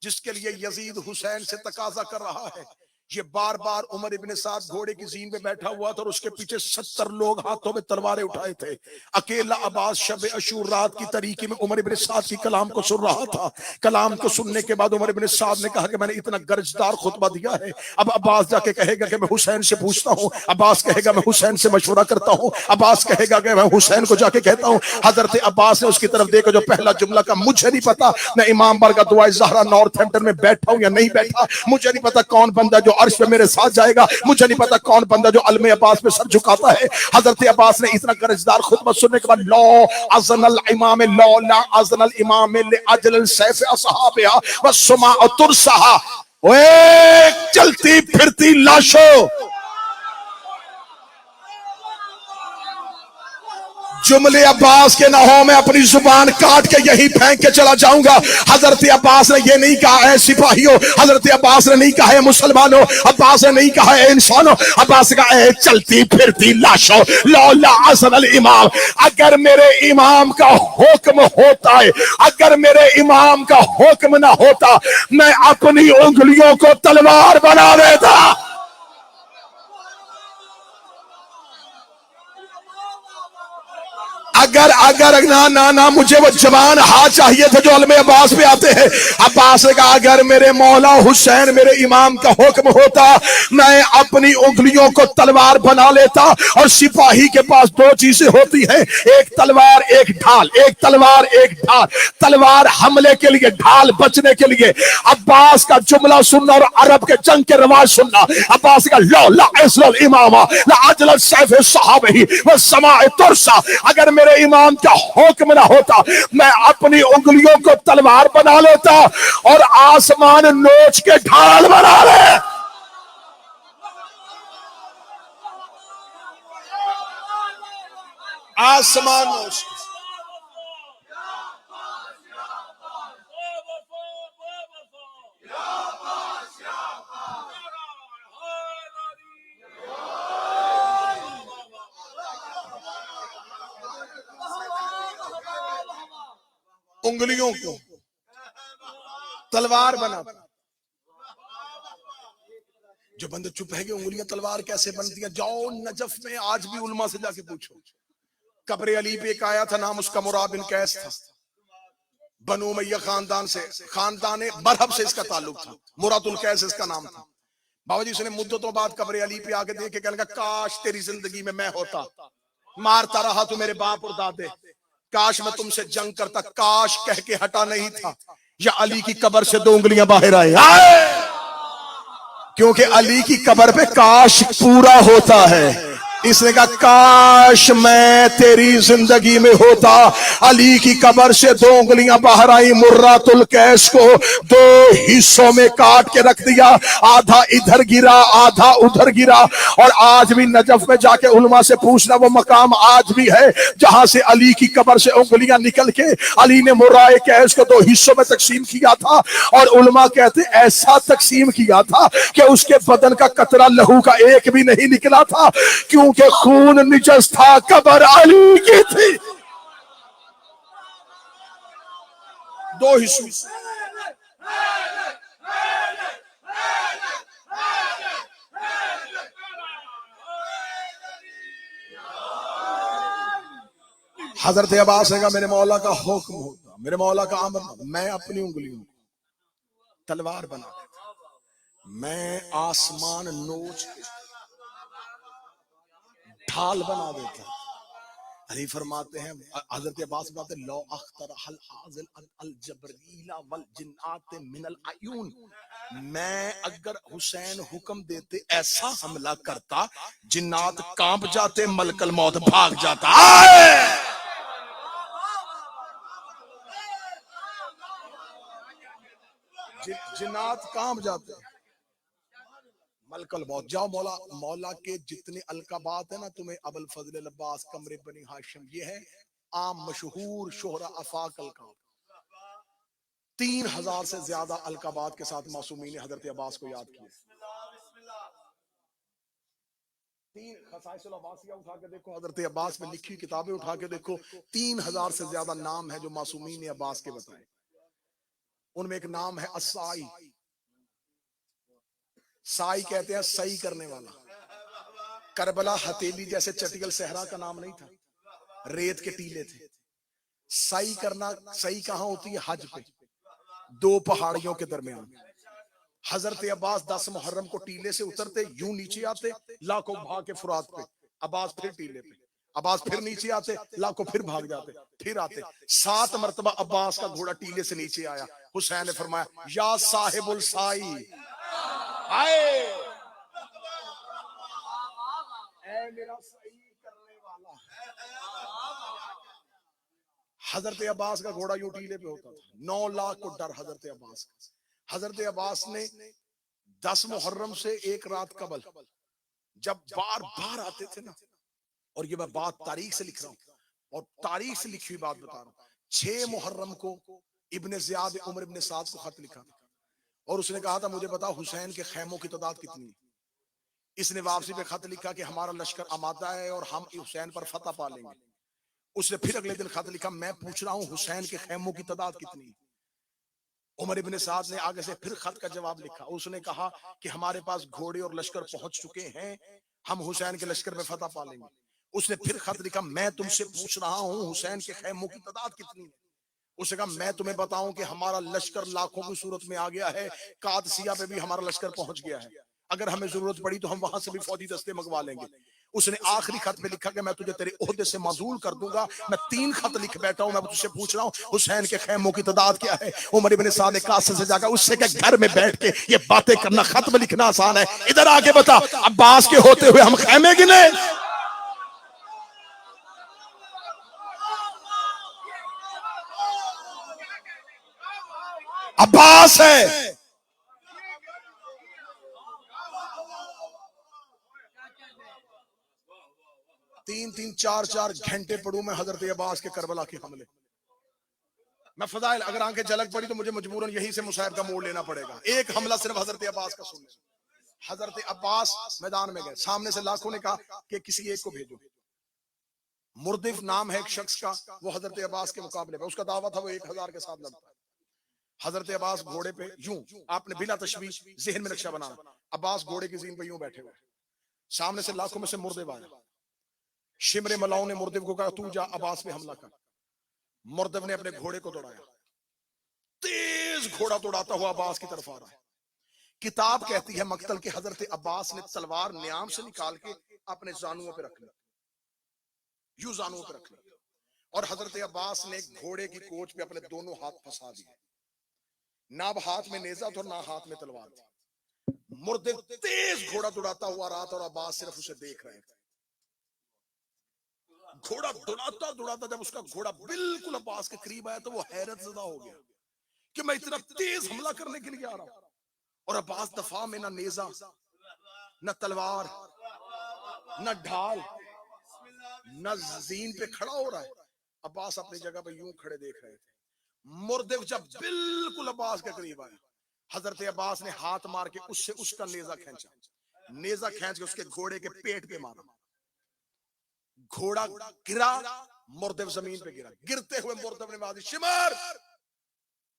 جس کے لیے یزید حسین سے تقاضا کر رہا ہے۔ یہ بار بار عمر ابن سعد گھوڑے کی زین پہ بیٹھا ہوا تھا اور اس کے پیچھے 70 لوگ ہاتھوں میں تلواریں اٹھائے تھے۔ اکیلا عباس شب عاشور رات کی تاریکی میں عمر ابن سعد کی کلام کو سن رہا تھا۔ کلام کو سننے کے بعد عمر ابن سعد نے کہا کہ میں نے اتنا گرجدار خطبہ دیا ہے، اب عباس جا کے کہے گا کہ میں حسین سے پوچھتا ہوں، عباس کہے گا میں حسین سے مشورہ کرتا ہوں، عباس کہے گا کہ میں حسین کو جا کے کہتا ہوں۔ حضرت عباس نے اس کی طرف دیکھا، جو پہلا جملہ کا مجھے نہیں پتا میں امام بارگاہ دعائے زہرا نارتھ ہیمپٹن میں بیٹھا ہوں یا نہیں بیٹھا، مجھے نہیں پتا کون بندہ جو عرش پہ میرے ساتھ جائے گا، مجھے نہیں پتا کون بندہ جو علم عباس پہ سر جھکاتا ہے۔ حضرت عباس نے اتنا گرجدار خطبہ سننے کے بعد لا اذن الامام لا اذن الامام لاجل السیف اصحابها والسماء ترسها، اوے چلتی پھرتی لاشوں، جملے عباس کے نہ ہو میں اپنی زبان کاٹ کے یہی پھینک کے چلا جاؤں گا۔ حضرت عباس نے یہ نہیں کہا اے سپاہیوں، حضرت عباس نے نہیں کہا اے مسلمانوں، عباس نے نہیں کہا اے انسانوں، عباس نے کہا اے چلتی پھرتی لاشوں، لولا اذن الامام، اگر میرے امام کا حکم ہوتا ہے، اگر میرے امام کا حکم نہ ہوتا میں اپنی انگلیوں کو تلوار بنا دیتا۔ اگر نہ مجھے وہ جوان ہاتھ چاہیے تھے جو علم عباس پہ آتے ہیں۔ عباس نے کہا اگر میرے مولا حسین میرے امام کا حکم ہوتا میں اپنی انگلیوں کو تلوار بنا لیتا۔ اور سپاہی کے پاس دو چیزیں ہوتی ہیں، ایک تلوار ایک ڈھال، ایک تلوار ایک ڈھال، تلوار حملے کے لیے، ڈھال بچنے کے لیے۔ عباس کا جملہ سننا اور عرب کے جنگ کے رواج سننا، عباس کا لا اذن الامام لاجل السیف صحابہ والسماء ترسا، اگر میرے امام کا حکم نہ ہوتا میں اپنی انگلیوں کو تلوار بنا لیتا اور آسمان نوچ کے ڈھال بنا لے۔ آسمان نوچ انگلیوں کو تلوار بنا۔ جو بندے چپ ہے کہ انگلیاں تلوار کیسے بنتی ہیں، جاؤ نجف میں آج بھی علماء سے جا کے پوچھو۔ قبر علی پہ ایک آیا تھا، نام اس کا مراد بن قیس تھا، بنو امیہ خاندان سے، خاندان مرحب سے اس کا تعلق تھا، مراد القیس اس کا نام تھا۔ بابا جی اس نے مدتوں بعد قبر علی پہ آگے دیکھ کے کہنے لگا کاش تیری زندگی میں ہوتا، مارتا رہا تو میرے باپ اور دادے، کاش میں تم سے جنگ کرتا، کاش کہہ کے ہٹا نہیں تھا، یا علی کی قبر سے دو انگلیاں باہر آئے، کیونکہ علی کی قبر پہ کاش پورا ہوتا ہے۔ اس نے کہا کاش میں تیری زندگی میں ہوتا۔ علی کی قبر سے دو انگلیاں باہر آئی، مرات القیس کو دو حصوں میں کاٹ کے رکھ دیا، آدھا ادھر گرا آدھا ادھر گرا۔ اور آج بھی نجف میں جا کے علماء سے پوچھنا، وہ مقام آج بھی ہے جہاں سے علی کی قبر سے انگلیاں نکل کے علی نے مرائے قیس کو دو حصوں میں تقسیم کیا تھا۔ اور علماء کہتے ایسا تقسیم کیا تھا کہ اس کے بدن کا قطرہ لہو کا ایک بھی نہیں نکلا تھا، کیوں کہ خون نجس تھا، قبر علی کی تھی۔ دو حصوں حضرت عباس نے کہا میرے مولا کا حکم ہوتا، میرے مولا کا امر، میں اپنی انگلیوں کو تلوار بنا دیتا، میں آسمان نوچ کے ڈھال بنا دیتا۔ علی فرماتے ہیں، حضرت عباس فرماتے ہیں لو اخترح الحاضل الجبریل والجنات من العیون، میں اگر حسین حکم دیتے ایسا حملہ کرتا جنات کانپ جاتے، ملک الموت بھاگ جاتا۔ جنات کام جاتے ہیں ملک الموت. جاؤ مولا کے جتنے القابات ہیں نا تمہیں، ابو الفضل العباس قمر بنی ہاشم، یہ ہے عام مشہور شہرا افاق القاب. 3000 سے زیادہ القابات کے ساتھ معصومین حضرت عباس کو یاد کیے. تین خصائص العباسیہ اٹھا کے دیکھو، حضرت عباس میں لکھی کتابیں اٹھا کے دیکھو، 3000 سے زیادہ نام ہے جو معصومین عباس کے بتائے. ان میں ایک نام ہے السائی. سائی کہتے ہیں سعی کرنے والا. کربلا ہتیلی جیسے چٹیل صحرا کا نام نہیں تھا، ریت کے ٹیلے تھے. سعی کرنا، سعی کہاں ہوتی ہے؟ حج پہ، 2 پہاڑیوں کے درمیان. حضرت عباس 10 محرم کو ٹیلے سے اترتے، یوں نیچے آتے، لاکھوں بھاگ کے فرات پہ. عباس پھر ٹیلے پہ، عباس پھر نیچے آتے، لاکھوں پھر بھاگ جاتے، پھر آتے. 7 مرتبہ عباس کا گھوڑا ٹیلے سے نیچے آیا. حسین نے فرمایا یا صاحب السائی، آئے اے میرا سعی کرنے والا. حضرت عباس کا گھوڑا یوں ٹیلے پہ ہوتا تھا. 9 لاکھ کو ڈر حضرت عباس کا. حضرت عباس نے 10 محرم سے ایک رات قبل جب بار بار آتے تھے نا، اور یہ میں بات تاریخ سے لکھ رہا ہوں اور تاریخ سے لکھی ہوئی بات بتا رہا ہوں، 6 محرم کو ابن زیاد عمر ابن سعد کو خط لکھا تھا اور اس نے کہا تھا مجھے بتا حسین کے خیموں کی تعداد کتنی ہے. اس نے واپسی پہ خط لکھا کہ ہمارا لشکر آمادہ ہے اور ہم حسین پر فتح پا لیں گے. اس نے پھر اگلے دن خط لکھا میں پوچھ رہا ہوں حسین کے خیموں کی تعداد کتنی ہے. عمر ابن سعد نے آگے سے پھر خط کا جواب لکھا. اس نے کہا کہ ہمارے پاس گھوڑے اور لشکر پہنچ چکے ہیں، ہم حسین کے لشکر میں فتح پا لیں گے. اس نے پھر خط لکھا میں تم سے پوچھ رہا ہوں حسین کے خیموں کی تعداد کتنی ہے. اس نے کہا میں تمہیں بتاؤں کہ ہمارا لشکر لاکھوں کی صورت میں آ گیا ہے، قادسیہ پہ بھی ہمارا لشکر پہنچ گیا ہے، اگر ہمیں ضرورت پڑی تو ہم وہاں سے بھی فوجی دستے منگوا لیں گے. اس نے آخری خط میں لکھا کہ میں تجھے تیرے عہدے سے معزول کر دوں گا. میں 3 خط لکھ بیٹھا ہوں، میں تجھ سے پوچھ رہا ہوں حسین کے خیموں کی تعداد کیا ہے. عمر ابن سعد نے قاصد سے جا کر اس سے کہ گھر میں بیٹھ کے یہ باتیں کرنا خط میں لکھنا آسان ہے، ادھر آ کے بتا عباس کے ہوتے ہوئے ہم خیمے گنے. عباس ہے. 3 4 گھنٹے پڑھوں میں حضرت عباس کے کربلا کے حملے. میں فضائل اگر آنکھیں جھلک پڑی تو مجھے مجبوراً یہیں سے مصعب کا موڑ لینا پڑے گا. ایک حملہ صرف حضرت عباس کا سننے. حضرت عباس میدان میں گئے، سامنے سے لاکھوں نے کہا کہ کسی ایک کو بھیجو. مردف نام ہے ایک شخص کا، وہ حضرت عباس کے مقابلے پہ، اس کا دعویٰ تھا وہ 1000 کے ساتھ لڑتا ہے. حضرت عباس گھوڑے پہ یوں، آپ نے بلا تشبیہ ذہن میں نقشہ بنانا، عباس گھوڑے کی زین پہ یوں بیٹھے ہوئے، سامنے سے لاکھوں میں سے مردف آیا. شمر ملاؤں نے مردف کو کہا تو جا عباس پہ حملہ کر. مردف نے اپنے گھوڑے کو دوڑایا، تیز گھوڑا دوڑاتا ہوا عباس کی طرف آ رہا ہے. کتاب کہتی ہے مقتل کے حضرت عباس نے تلوار نیام سے نکال کے اپنے زانوؤں پہ رکھ لی، یوں زانوؤں پہ رکھ لی، اور حضرت عباس نے گھوڑے کی کوچ پہ اپنے دونوں ہاتھ پھنسا دیے. نہ اب ہاتھ میں نیزہ تھا اور نہ ہاتھ میں تلوار تھی. مردف تیز گھوڑا دوڑاتا ہوا رہا تھا اور عباس صرف اسے دیکھ رہے تھے. گھوڑا دوڑاتا دوڑاتا جب اس کا گھوڑا بالکل عباس کے قریب آیا تو وہ حیرت زدہ ہو گیا کہ میں اتنا تیز حملہ کرنے کے لیے آ رہا ہوں اور عباس دفاع میں نہ نیزہ نہ تلوار نہ ڈھال نہ زین پہ کھڑا ہو رہا ہے. عباس اپنی جگہ پہ یوں کھڑے دیکھ رہے تھے. مردف جب بالکل عباس کے قریب آیا، حضرت عباس نے ہاتھ مار کے اس سے اس کا نیزہ کھینچا، نیزہ کھینچ کے اس کے گھوڑے کے پیٹ پہ مارا. گھوڑا گرا، مردف زمین پہ گرا. گرتے ہوئے مردف نے مار دی شمر،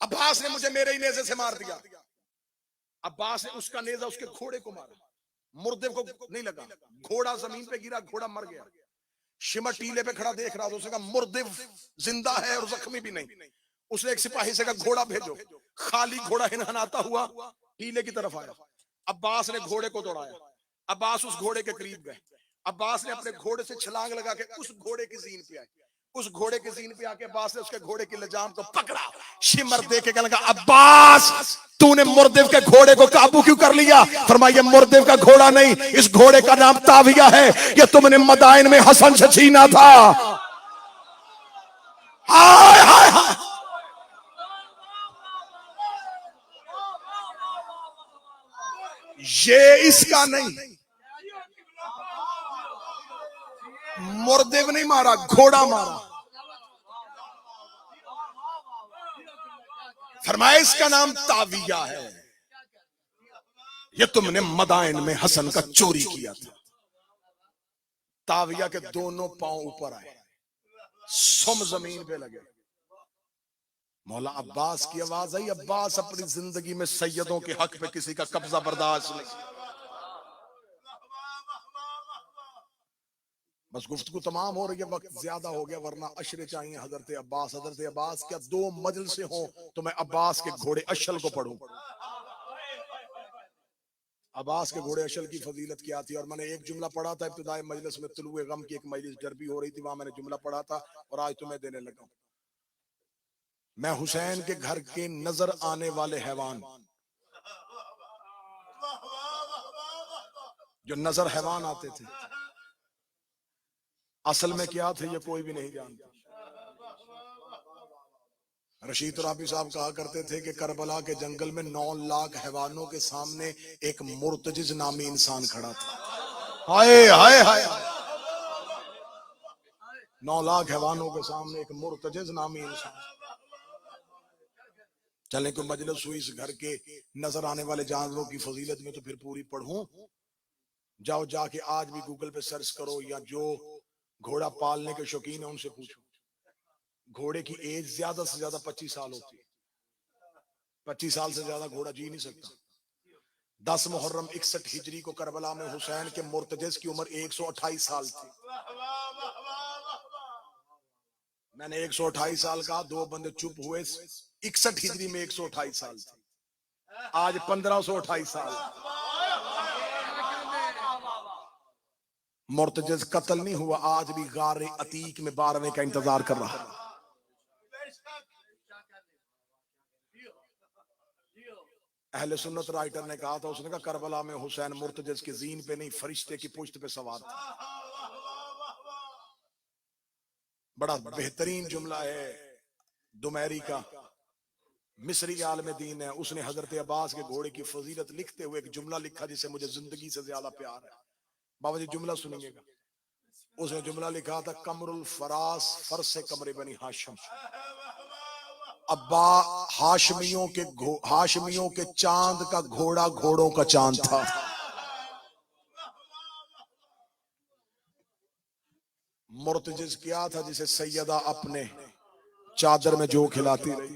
عباس نے مجھے میرے ہی نیزے سے مار دیا. عباس نے اس کا نیزہ اس کے گھوڑے کو مارا، مردف کو نہیں لگا، گھوڑا زمین پہ گرا، گھوڑا مر گیا. شمر ٹیلے پہ کھڑا دیکھ رہا تھا، اس نے کہا مردف زندہ ہے اور زخمی بھی نہیں. اس نے ایک سپاہی سے کہا گھوڑا بھیجو. خالی گھوڑا ہنہناتا ہوا ٹیلے کی طرف آیا. عباس نے گھوڑے کو دوڑایا، عباس اس گھوڑے کے قریب گئے. عباس نے اپنے گھوڑے سے چھلانگ لگا کے اس گھوڑے کی زین پہ آئے. اس گھوڑے کی زین پہ آ کے عباس نے اس کے گھوڑے کی لجام کو پکڑا. شمر دیکھ کے کہنے لگا عباس تو نے مردف کے گھوڑے کو قابو کیوں کر لیا؟ فرمایا یہ مردف کا گھوڑا نہیں، اس گھوڑے کا نام تاویہ ہے، یہ تم نے مدائن میں حسن سے چھینا تھا. ہائے ہائے ہائے. یہ اس کا نہیں، مردے نہیں مارا، گھوڑا مارا. فرمایا اس کا نام تاویہ ہے، یہ تم نے مدائن میں حسن کا چوری کیا تھا. تاویہ کے دونوں پاؤں اوپر آئے، سم زمین پہ لگے. مولا عباس کی آواز آئی، عباس اپنی زندگی میں سیدوں کے حق پہ کسی کا قبضہ برداشت نہیں. بس گفتگو تمام ہو رہی ہے، وقت زیادہ ہو گیا، ورنہ اشرے چاہیے حضرت عباس. حضرت عباس کیا 2 مجلسیں ہوں تو میں عباس کے گھوڑے اشل کو پڑھوں. عباس کے گھوڑے اشل کی فضیلت کیا تھی. اور میں نے ایک جملہ پڑھا تھا ابتدائی مجلس میں، طلوع غم کی ایک مجلس ڈربی ہو رہی تھی، وہاں میں نے جملہ پڑھا تھا اور آج تمہیں دینے لگا ہوں. میں حسین کے گھر کے نظر آنے والے حیوان، جو نظر حیوان آتے تھے، اصل میں کیا تھے یہ کوئی بھی نہیں جانتا. رشید ترابی صاحب کہا کرتے تھے کہ کربلا کے جنگل میں 9 لاکھ حیوانوں کے سامنے ایک مرتجز نامی انسان کھڑا تھا. ہائے ہائے ہائے، 9 لاکھ حیوانوں کے سامنے ایک مرتجز نامی انسان. چلیں کوئی مجلس ہوئی اس گھر کے نظر آنے والے جانوروں کی فضیلت میں تو پھر پوری پڑھوں. جاؤ جا کے آج بھی گوگل پہ سرچ کرو، یا جو گھوڑا پالنے کے شوقین ہیں ان سے پوچھو. گھوڑے کی ایج زیادہ سے زیادہ 25 سال ہوتی ہے. 25 سال سے زیادہ گھوڑا جی نہیں سکتا. 10 محرم 61 ہجری کو کربلا میں حسین کے مرتجز کی عمر 128 سال تھی. میں نے 128 سال کہا، 2 بندے چپ ہوئے. 61 ہجری میں 128 سال تھی، آج 1528 سال. مرتجز قتل نہیں ہوا، آج بھی غار عتیق میں 12ویں کا انتظار کر رہا. اہل سنت رائٹر نے کہا تھا، اس نے کہا کربلا میں حسین مرتجز کے زین پہ نہیں، فرشتے کی پشت پہ سوار تھا. بڑا بہترین جملہ ہے دمیری کا، مصری عالم دین ہے. اس نے حضرت عباس کے گھوڑے کی فضیلت لکھتے ہوئے ایک جملہ لکھا جسے مجھے زندگی سے زیادہ پیار ہے. بابا جی جملہ سنیے گا. اس نے جملہ لکھا تھا، قمر الفراس فرس قمر بنی ہاشم. ابا ہاشمیوں کے چاند کا گھوڑا گھوڑوں کا چاند تھا. مرتجز کیا تھا؟ جسے سیدہ اپنے چادر میں جو کھلاتی رہی.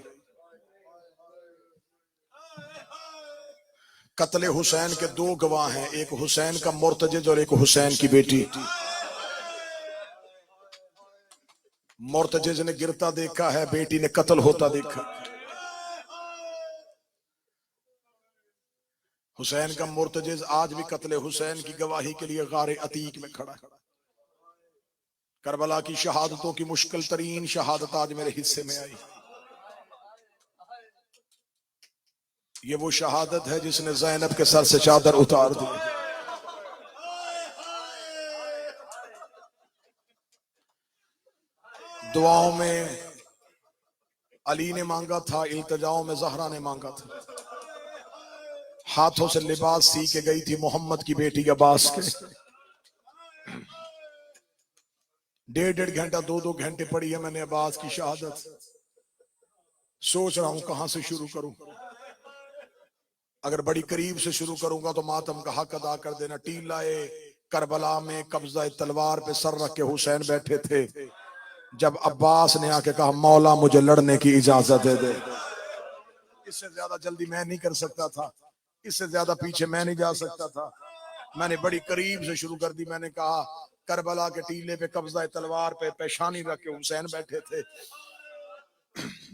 قتل حسین کے 2 گواہ ہیں، ایک حسین کا مرتجز اور ایک حسین کی بیٹی. مرتجز نے گرتا دیکھا ہے، بیٹی نے قتل ہوتا دیکھا. حسین کا مرتجز آج بھی قتل حسین کی گواہی کے لیے غار عتیق میں کھڑا ہے. کربلا کی شہادتوں کی مشکل ترین شہادت آج میرے حصے میں آئی. یہ وہ شہادت ہے جس نے زینب کے سر سے چادر اتار دی. دعاؤں میں علی نے مانگا تھا، التجاؤں میں زہرا نے مانگا تھا. ہاتھوں سے لباس سی کے گئی تھی محمد کی بیٹی عباس کے. 1.5 گھنٹہ 2 گھنٹے پڑھی ہے میں نے عباس کی شہادت. سوچ رہا ہوں کہاں سے شروع کروں. اگر بڑی قریب سے شروع کروں گا تو ماتم کا حق ادا کر دینا. ٹیلائے کربلا میں قبضہ تلوار پہ سر رکھ کے حسین بیٹھے تھے. جب عباس نے آ کے کہا مولا مجھے لڑنے کی اجازت دے دے. اس سے زیادہ جلدی میں نہیں کر سکتا تھا، اس سے زیادہ پیچھے میں نہیں جا سکتا تھا. میں نے بڑی قریب سے شروع کر دی. میں نے کہا کربلا کے ٹیلے پہ قبضہ تلوار پہ پیشانی رکھ کے حسین بیٹھے تھے.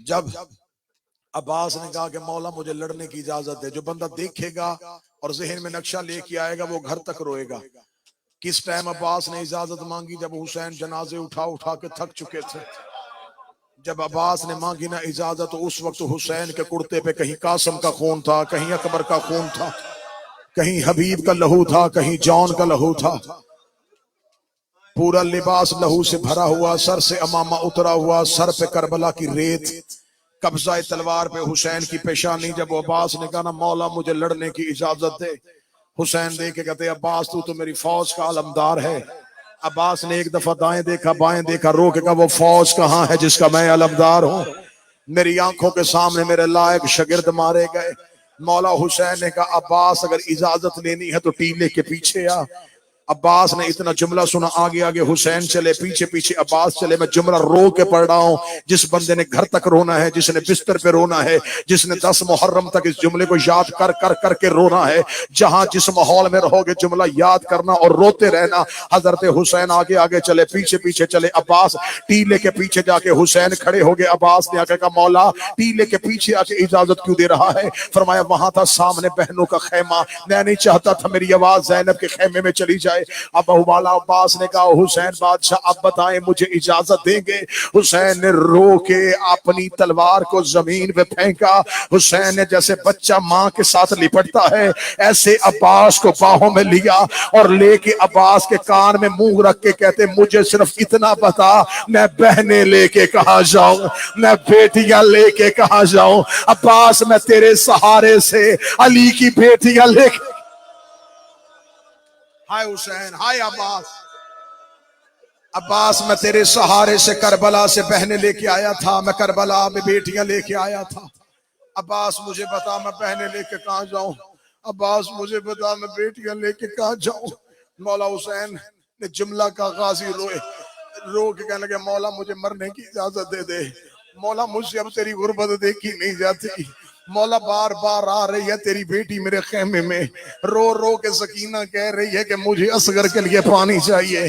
جب عباس نے کہا کہ مولا مجھے لڑنے کی اجازت دے. جو بندہ دیکھے گا اور ذہن میں نقشہ لے کے آئے گا وہ گھر تک روئے گا. کس ٹائم عباس نے اجازت مانگی؟ جب حسین جنازے اٹھا کے تھک چکے تھے. جب عباس نے مانگی نا اجازت تو اس وقت حسین کے کرتے پہ کہیں قاسم کا خون تھا، کہیں اکبر کا خون تھا، کہیں حبیب کا لہو تھا، کہیں جون کا لہو تھا. پورا لباس لہو سے بھرا ہوا، سر سے امامہ اترا ہوا، سر پہ کربلا کی ریت، قبضہ تلوار پہ حسین کی پیشانی. جب عباس نے کہا نا مولا مجھے لڑنے کی اجازت دے حسین دیکھ کے کہتے عباس تو میری فوج کا علمدار ہے. عباس نے ایک دفعہ دائیں دیکھا بائیں دیکھا، رو کے کہا وہ فوج کہاں ہے جس کا میں علمدار ہوں؟ میری آنکھوں کے سامنے میرے لائق شاگرد مارے گئے. مولا حسین نے کہا عباس اگر اجازت لینی ہے تو ٹیلے کے پیچھے آ. عباس نے اتنا جملہ سنا، آگے آگے حسین چلے، پیچھے پیچھے عباس چلے. میں جملہ رو کے پڑھ رہا ہوں. جس بندے نے گھر تک رونا ہے، جس نے بستر پہ رونا ہے، جس نے 10 محرم تک اس جملے کو یاد کر کر کر کے رونا ہے، جہاں جس ماحول میں رہو گے جملہ یاد کرنا اور روتے رہنا. حضرت حسین آگے آگے چلے، پیچھے پیچھے چلے. عباس ٹیلے کے پیچھے جا کے حسین کھڑے ہو گئے. عباس نے آ کے کہا مولا ٹیلے کے پیچھے آ کے اجازت کیوں دے رہا ہے؟ فرمایا وہاں تھا سامنے بہنوں کا خیمہ، میں نہیں چاہتا تھا میری آواز زینب کے خیمے میں چلی جائے. اب مولا عباس نے کہا حسین بادشاہ اب بتائیں مجھے اجازت دیں گے؟ حسین نے رو کے اپنی تلوار کو زمین پہ پھینکا. حسین نے جیسے بچہ ماں کے ساتھ لپٹتا ہے ایسے عباس کو باہوں میں لیا اور لے کے عباس کے کان میں منہ رکھ کے کہتے مجھے صرف اتنا بتا، میں بہنیں لے کے کہاں جاؤں، میں بیٹیاں لے کے کہاں جاؤں؟ عباس میں تیرے سہارے سے علی کی بیٹیاں لے کے. ہائے حسین، ہائے عباس. عباس میں تیرے سہارے سے کربلا سے بہنیں لے کے آیا تھا، میں کربلا میں بیٹیاں لے کے آیا تھا. عباس مجھے بتا میں بہنیں لے کے کہاں جاؤں؟ عباس مجھے بتا میں بیٹیاں لے کے کہاں جاؤں؟ مولا حسین نے جملہ کا غازی روئے، رو کے کہنے لگے مولا مجھے مرنے کی اجازت دے دے. مولا مجھ سے اب تیری غربت دیکھی نہیں جاتی. مولا بار بار آ رہی ہے تیری بیٹی میرے خیمے میں، رو رو کے سکینہ کہہ رہی ہے کہ مجھے اصغر کے لیے پانی چاہیے.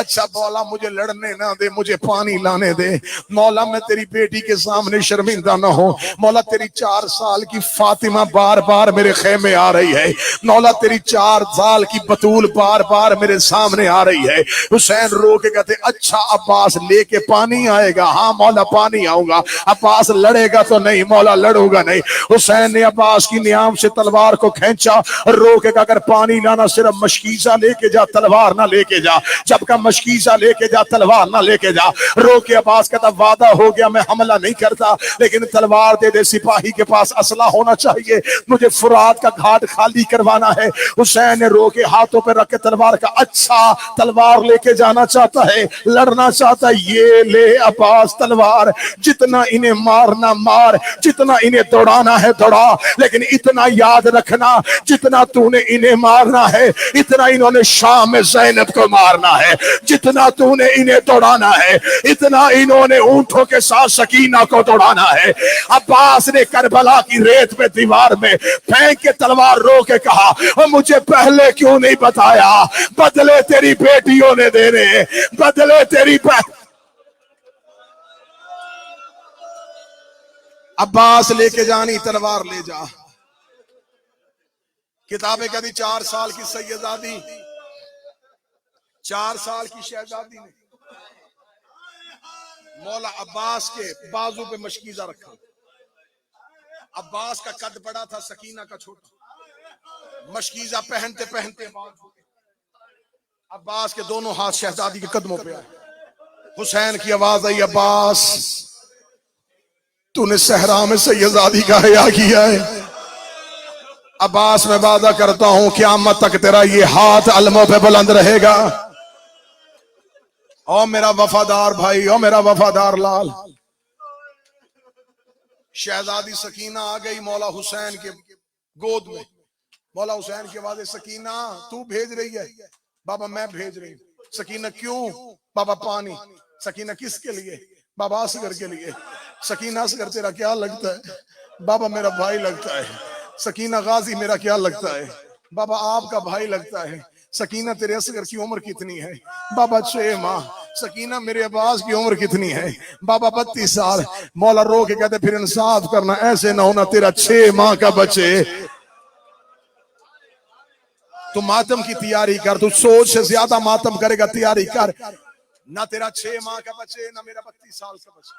اچھا مولا مجھے لڑنے نہ دے، مجھے پانی لانے دے. مولا میں تیری بیٹی کے سامنے شرمندہ نہ ہوں. مولا تیری 4 سال کی فاطمہ بار بار میرے خیمے آ رہی ہے. مولا تیری 4 سال کی بطول بار بار میرے سامنے آ رہی ہے. حسین رو کے کہتے اچھا عباس لے کے پانی آئے گا؟ ہاں مولا پانی آؤں گا. عباس لڑے گا تو نہیں؟ مولا لڑوں گا نہیں. حسین نے عباس کی نیام سے تلوار کو کھینچا، رو کے کہا اگر پانی لانا صرف مشکیزہ لے کے جا، تلوار نہ لے کے جا. جب کا مشکیزہ لے کے جا تلوار نہ لے کے جا. رو کے عباس کہتا وعدہ ہو گیا میں حملہ نہیں کرتا لیکن تلوار دے دے، سپاہی کے پاس اسلحہ ہونا چاہیے، مجھے فرات کا گھاٹ خالی کروانا ہے. حسین نے رو کے ہاتھوں پہ رکھ کے تلوار کا اچھا تلوار لے کے جانا چاہتا ہے، لڑنا چاہتا ہے، یہ لے عباس تلوار، جتنا انہیں مارنا مار، جتنا انہیں دوڑانا ہے دوڑا، لیکن اتنا یاد رکھنا جتنا تو نے انہیں مارنا ہے اتنا انہوں نے شام میں زینب کو مارنا ہے. جتنا تو نے انہیں دوڑانا ہے اتنا انہوں نے اونٹوں کے ساتھ سکینہ کو دوڑانا ہے. عباس نے کربلا کی ریت پہ دیوار میں پھینک کے تلوار رو کے کہا مجھے پہلے کیوں نہیں بتایا؟ بدلے تیری بیٹیوں نے دینے، بدلے تیری عباس لے کے جانی تلوار لے جا. کتابیں کہتی 4 سال کی سیدادی، 4 سال کی شہزادی نے مولا عباس کے بازو پہ مشکیزہ رکھا. عباس کا قد بڑا تھا، سکینہ کا چھوٹا. مشکیزہ پہنتے پہنتے عباس کے دونوں ہاتھ شہزادی کے قدموں پہ آئے. حسین کی آواز آئی عباس تو نے صحرا میں سیدادی کا حیا کیا ہے. عباس میں وعدہ کرتا ہوں قیامت تک تیرا یہ ہاتھ علموں پہ بلند رہے گا. او میرا وفادار بھائی، او میرا وفادار لال. شہزادی سکینہ آ گئی مولا حسین کے گود میں. مولا حسین کی آواز سکینہ تو بھیج رہی ہے؟ بابا میں بھیج رہی ہوں. سکینہ کیوں؟ بابا پانی. سکینہ کس کے لیے؟ بابا اصغر کے لیے. سکینہ اصغر تیرا کیا لگتا ہے؟ بابا میرا بھائی لگتا ہے. سکینہ غازی میرا کیا لگتا ہے؟ بابا آپ کا بھائی لگتا ہے. سکینہ تیرے اصغر کی عمر کتنی ہے؟ بابا 6 ماہ. سکینہ میرے عباس کی عمر کتنی ہے؟ بابا 32 سال. مولا رو کے کہتے پھر انصاف کرنا، ایسے نہ ہونا تیرا 6 ماہ کا بچے. تو ماتم کی تیاری کر، تو سوچ سے زیادہ ماتم کرے گا، تیاری کر. نہ تیرا 6 ماہ کا بچے نہ میرا 32 سال کا بچے.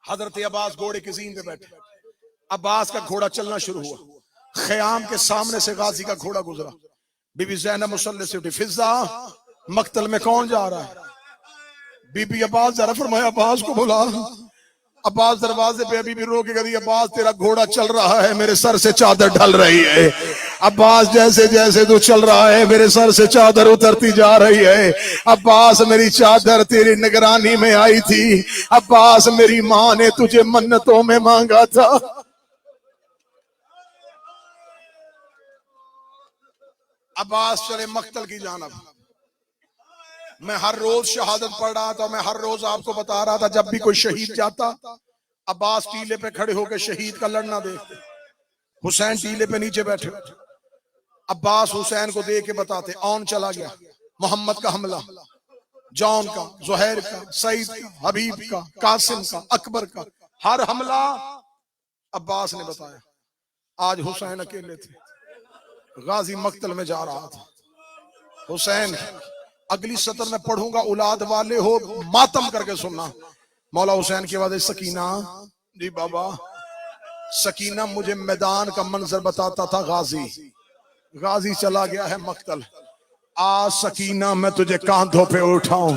حضرت عباس گھوڑے کی زین پہ بیٹھے. عباس کا گھوڑا چلنا شروع ہوا. خیام کے سامنے سے غازی کا گھوڑا گزرا. بی بی زینب مصلی سے اٹھی، فضا مقتل میں کون جا رہا ہے؟ بی بی عباس ذرا فرمایا عباس کو بلا. عباس دروازے پہ ابھی بھی رو کے کہتی عباس تیرا گھوڑا چل رہا ہے، میرے سر سے چادر ڈھل رہی ہے. عباس جیسے جیسے تو چل رہا ہے میرے سر سے چادر اترتی جا رہی ہے. عباس میری چادر تیری نگرانی میں آئی تھی. عباس میری ماں نے تجھے منتوں میں مانگا تھا. عباس چلے مقتل کی جانب. میں ہر روز شہادت پڑھ رہا تھا. میں ہر روز آپ کو بتا رہا تھا جب بھی کوئی شہید جاتا عباس ٹیلے پہ کھڑے ہو کے شہید کا لڑنا دیکھتے. حسین ٹیلے پہ نیچے بیٹھے. عباس حسین کو دیکھ کے بتاتے اون چلا گیا. محمد کا حملہ، جون کا، زہیر کا، سعید کا، حبیب کا، قاسم کا، اکبر کا، ہر حملہ عباس نے بتایا. آج حسین اکیلے تھے. غازی مقتل میں جا رہا تھا. حسین اگلی سطر میں پڑھوں گا، اولاد والے ہو ماتم کر کے سننا. مولا حسین کی آواز سکینہ. جی بابا. سکینہ مجھے میدان کا منظر بتاتا تھا. غازی چلا گیا ہے مقتل. آج سکینہ میں تجھے کاندھوں پہ اٹھاؤں.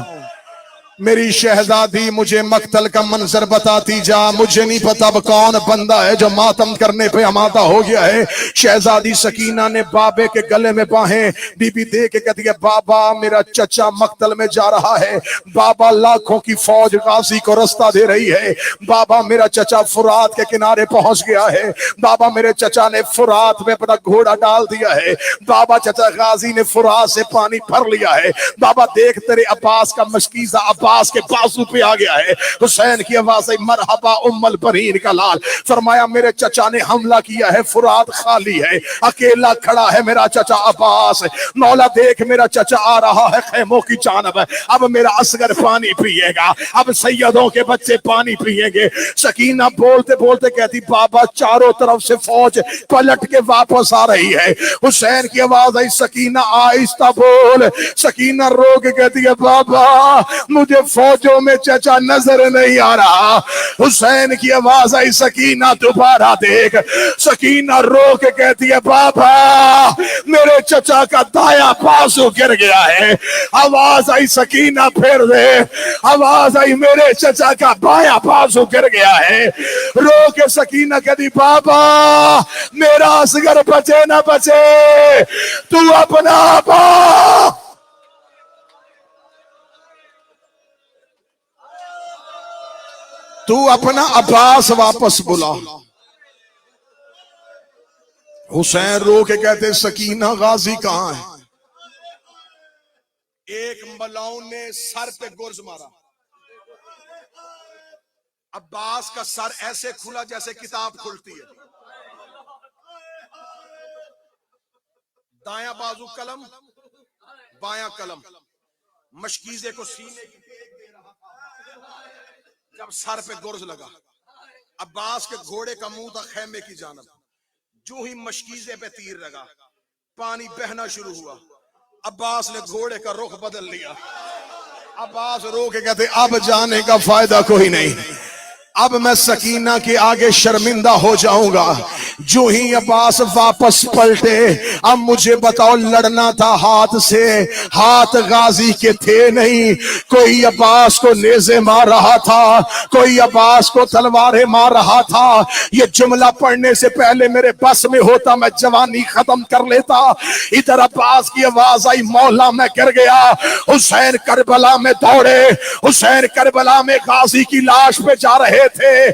میری شہزادی مجھے مقتل کا منظر بتاتی جا. مجھے نہیں پتا اب کون بندہ ہے جو ماتم کرنے پہ آمادہ ہو گیا ہے. شہزادی سکینہ نے بابے کے گلے میں باہیں بی بی دے کے کہتی ہے بابا میرا چچا مقتل میں جا رہا ہے. بابا لاکھوں کی فوج غازی کو رستہ دے رہی ہے. بابا میرا چچا فرات کے کنارے پہنچ گیا ہے. بابا میرے چچا نے فرات میں اپنا گھوڑا ڈال دیا ہے. بابا چچا غازی نے فرات سے پانی بھر لیا ہے. بابا دیکھ تیرے عباس کا مشکیزہ عباس کے بازو پہ آ گیا ہے. حسین کی آواز ہے مرحبا ام البرین کا لال. فرمایا میرے چچا نے حملہ کیا ہے. فرات خالی ہے. اکیلا کھڑا ہے میرا چچا عباس. مولا دیکھ میرا چچا آ رہا ہے خیموں کی جانب. اب میرا اصغر پانی پیے گا. اب سیدوں کے بچے پانی پیئیں گے. سکینہ بولتے بولتے کہتی بابا چاروں طرف سے فوج پلٹ کے واپس آ رہی ہے. حسین کی آواز آئی سکینہ آہستہ بول. سکینہ رو کے کہتی ہے بابا مجھے فوجوں میں چچا نظر نہیں آ رہا. حسین کی آواز آئی سکینہ دوبارہ دیکھ. سکینہ رو کے کہتی ہے بابا میرے چچا کا دایاں بازو گر گیا ہے. آواز آئی سکینہ پھر دے. آواز آئی میرے چچا کا بایاں بازو گر گیا ہے. رو کے سکینہ کہتی بابا میرا اصغر بچے نہ بچے تو اپنا تو اپنا عباس واپس بلا. حسین رو کے کہتے سکینہ غازی کہاں ہے؟ ایک ملاؤن نے سر پہ گرز مارا. عباس کا سر ایسے کھلا جیسے کتاب کھلتی ہے. دایاں بازو قلم بایاں قلم. مشکیزے کو سینے کی ٹیک دے رہا تھا جب سر پہ گرز لگا. عباس کے گھوڑے کا منہ تھا خیمے کی جانب. جو ہی مشکیزے پہ تیر لگا پانی بہنا شروع ہوا. عباس نے گھوڑے کا رخ بدل لیا. عباس رو کے کہتے اب جانے کا فائدہ کوئی نہیں. اب میں سکینہ کے آگے شرمندہ ہو جاؤں گا. جو ہی عباس واپس پلٹے اب مجھے بتاؤ لڑنا تھا ہاتھ سے. ہاتھ غازی کے تھے نہیں. کوئی عباس کو نیزے مار رہا تھا, کوئی عباس کو تلواریں مار رہا تھا. یہ جملہ پڑھنے سے پہلے میرے بس میں ہوتا میں جوانی ختم کر لیتا. ادھر عباس کی آواز آئی مولا میں گر گیا. حسین کربلا میں دوڑے. حسین کربلا میں غازی کی لاش پہ جا رہے تھے.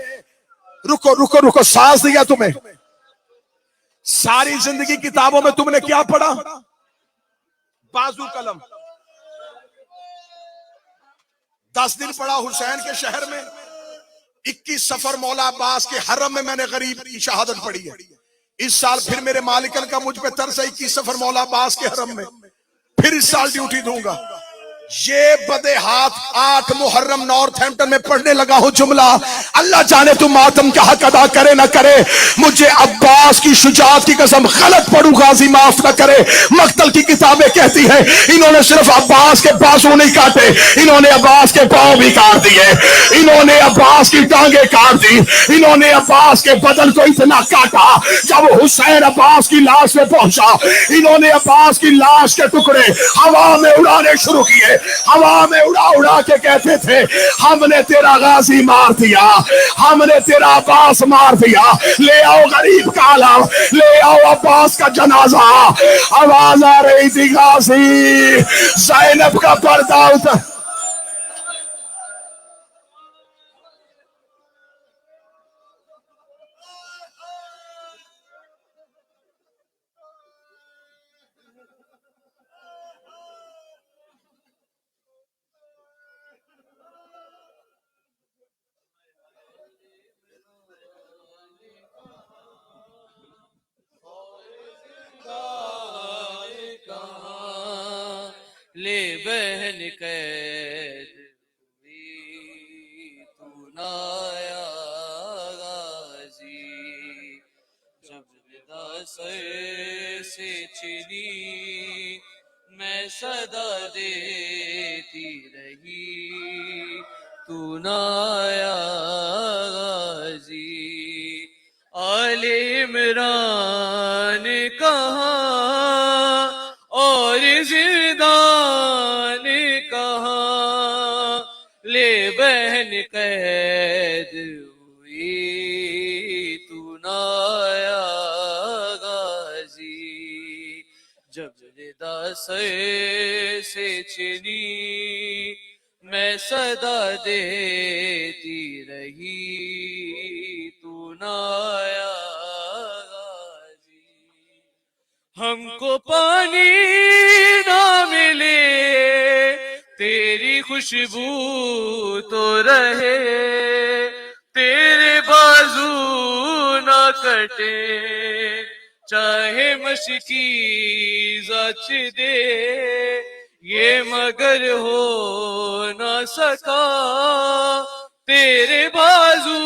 رکو رکو رکو سانس دیا تمہیں. ساری زندگی کتابوں میں تم نے کیا پڑھا؟ بازو قلم. 10 دن پڑھا حسین کے شہر میں. 21 سفر مولا عباس کے حرم میں نے غریب کی شہادت پڑھی ہے. اس سال پھر میرے مالکن کا مجھ پہ ترس ہے. 21 سفر مولا عباس کے حرم میں پھر اس سال ڈیوٹی دوں گا. یہ بدے ہاتھ 8 محرم نارتھ ہیمپٹن میں پڑھنے لگا ہوں جملہ. اللہ جانے تم ماتم کا حق ادا کرے نہ کرے. مجھے عباس کی شجاعت کی قسم غلط پڑھوں غازی معاف نہ کرے. مقتل کی کتابیں کہتی ہیں انہوں نے صرف عباس کے بازو نہیں کاٹے, انہوں نے عباس کے پاؤں بھی کاٹ دیے. انہوں نے عباس کی ٹانگیں کاٹ دی. انہوں نے عباس کے بدن کو اتنا کاٹا جب حسین عباس کی لاش میں پہنچا انہوں نے عباس کی لاش کے ٹکڑے ہوا میں اڑانے شروع کیے. ہوا میں اڑا اڑا کے کہتے تھے ہم نے تیرا غازی مار دیا، ہم نے تیرا عباس مار دیا، لے آؤ غریب کا علم، لے آؤ عباس کا جنازہ۔ آواز آ رہی تھی غازی زینب کا پردہ اتر۔ لے بہن قید ہوئی تو نہ آیا غازی، جب ندا سر سے چنی میں صدا دیتی رہی تو نہ آیا غازی۔ آل عمران کہاں اور زندان کہاں، لے بہن قید ہوئی تو نہ آیا غازی، جب ندا سر سے چنی میں صدا دیتی رہی تو نہ آیا غازی۔ ہم کو پانی نہ ملے تیری خوشبو تو رہے، تیرے بازو نہ کٹے چاہے مشکی زچ دے، یہ مگر ہو نہ سکا تیرے بازو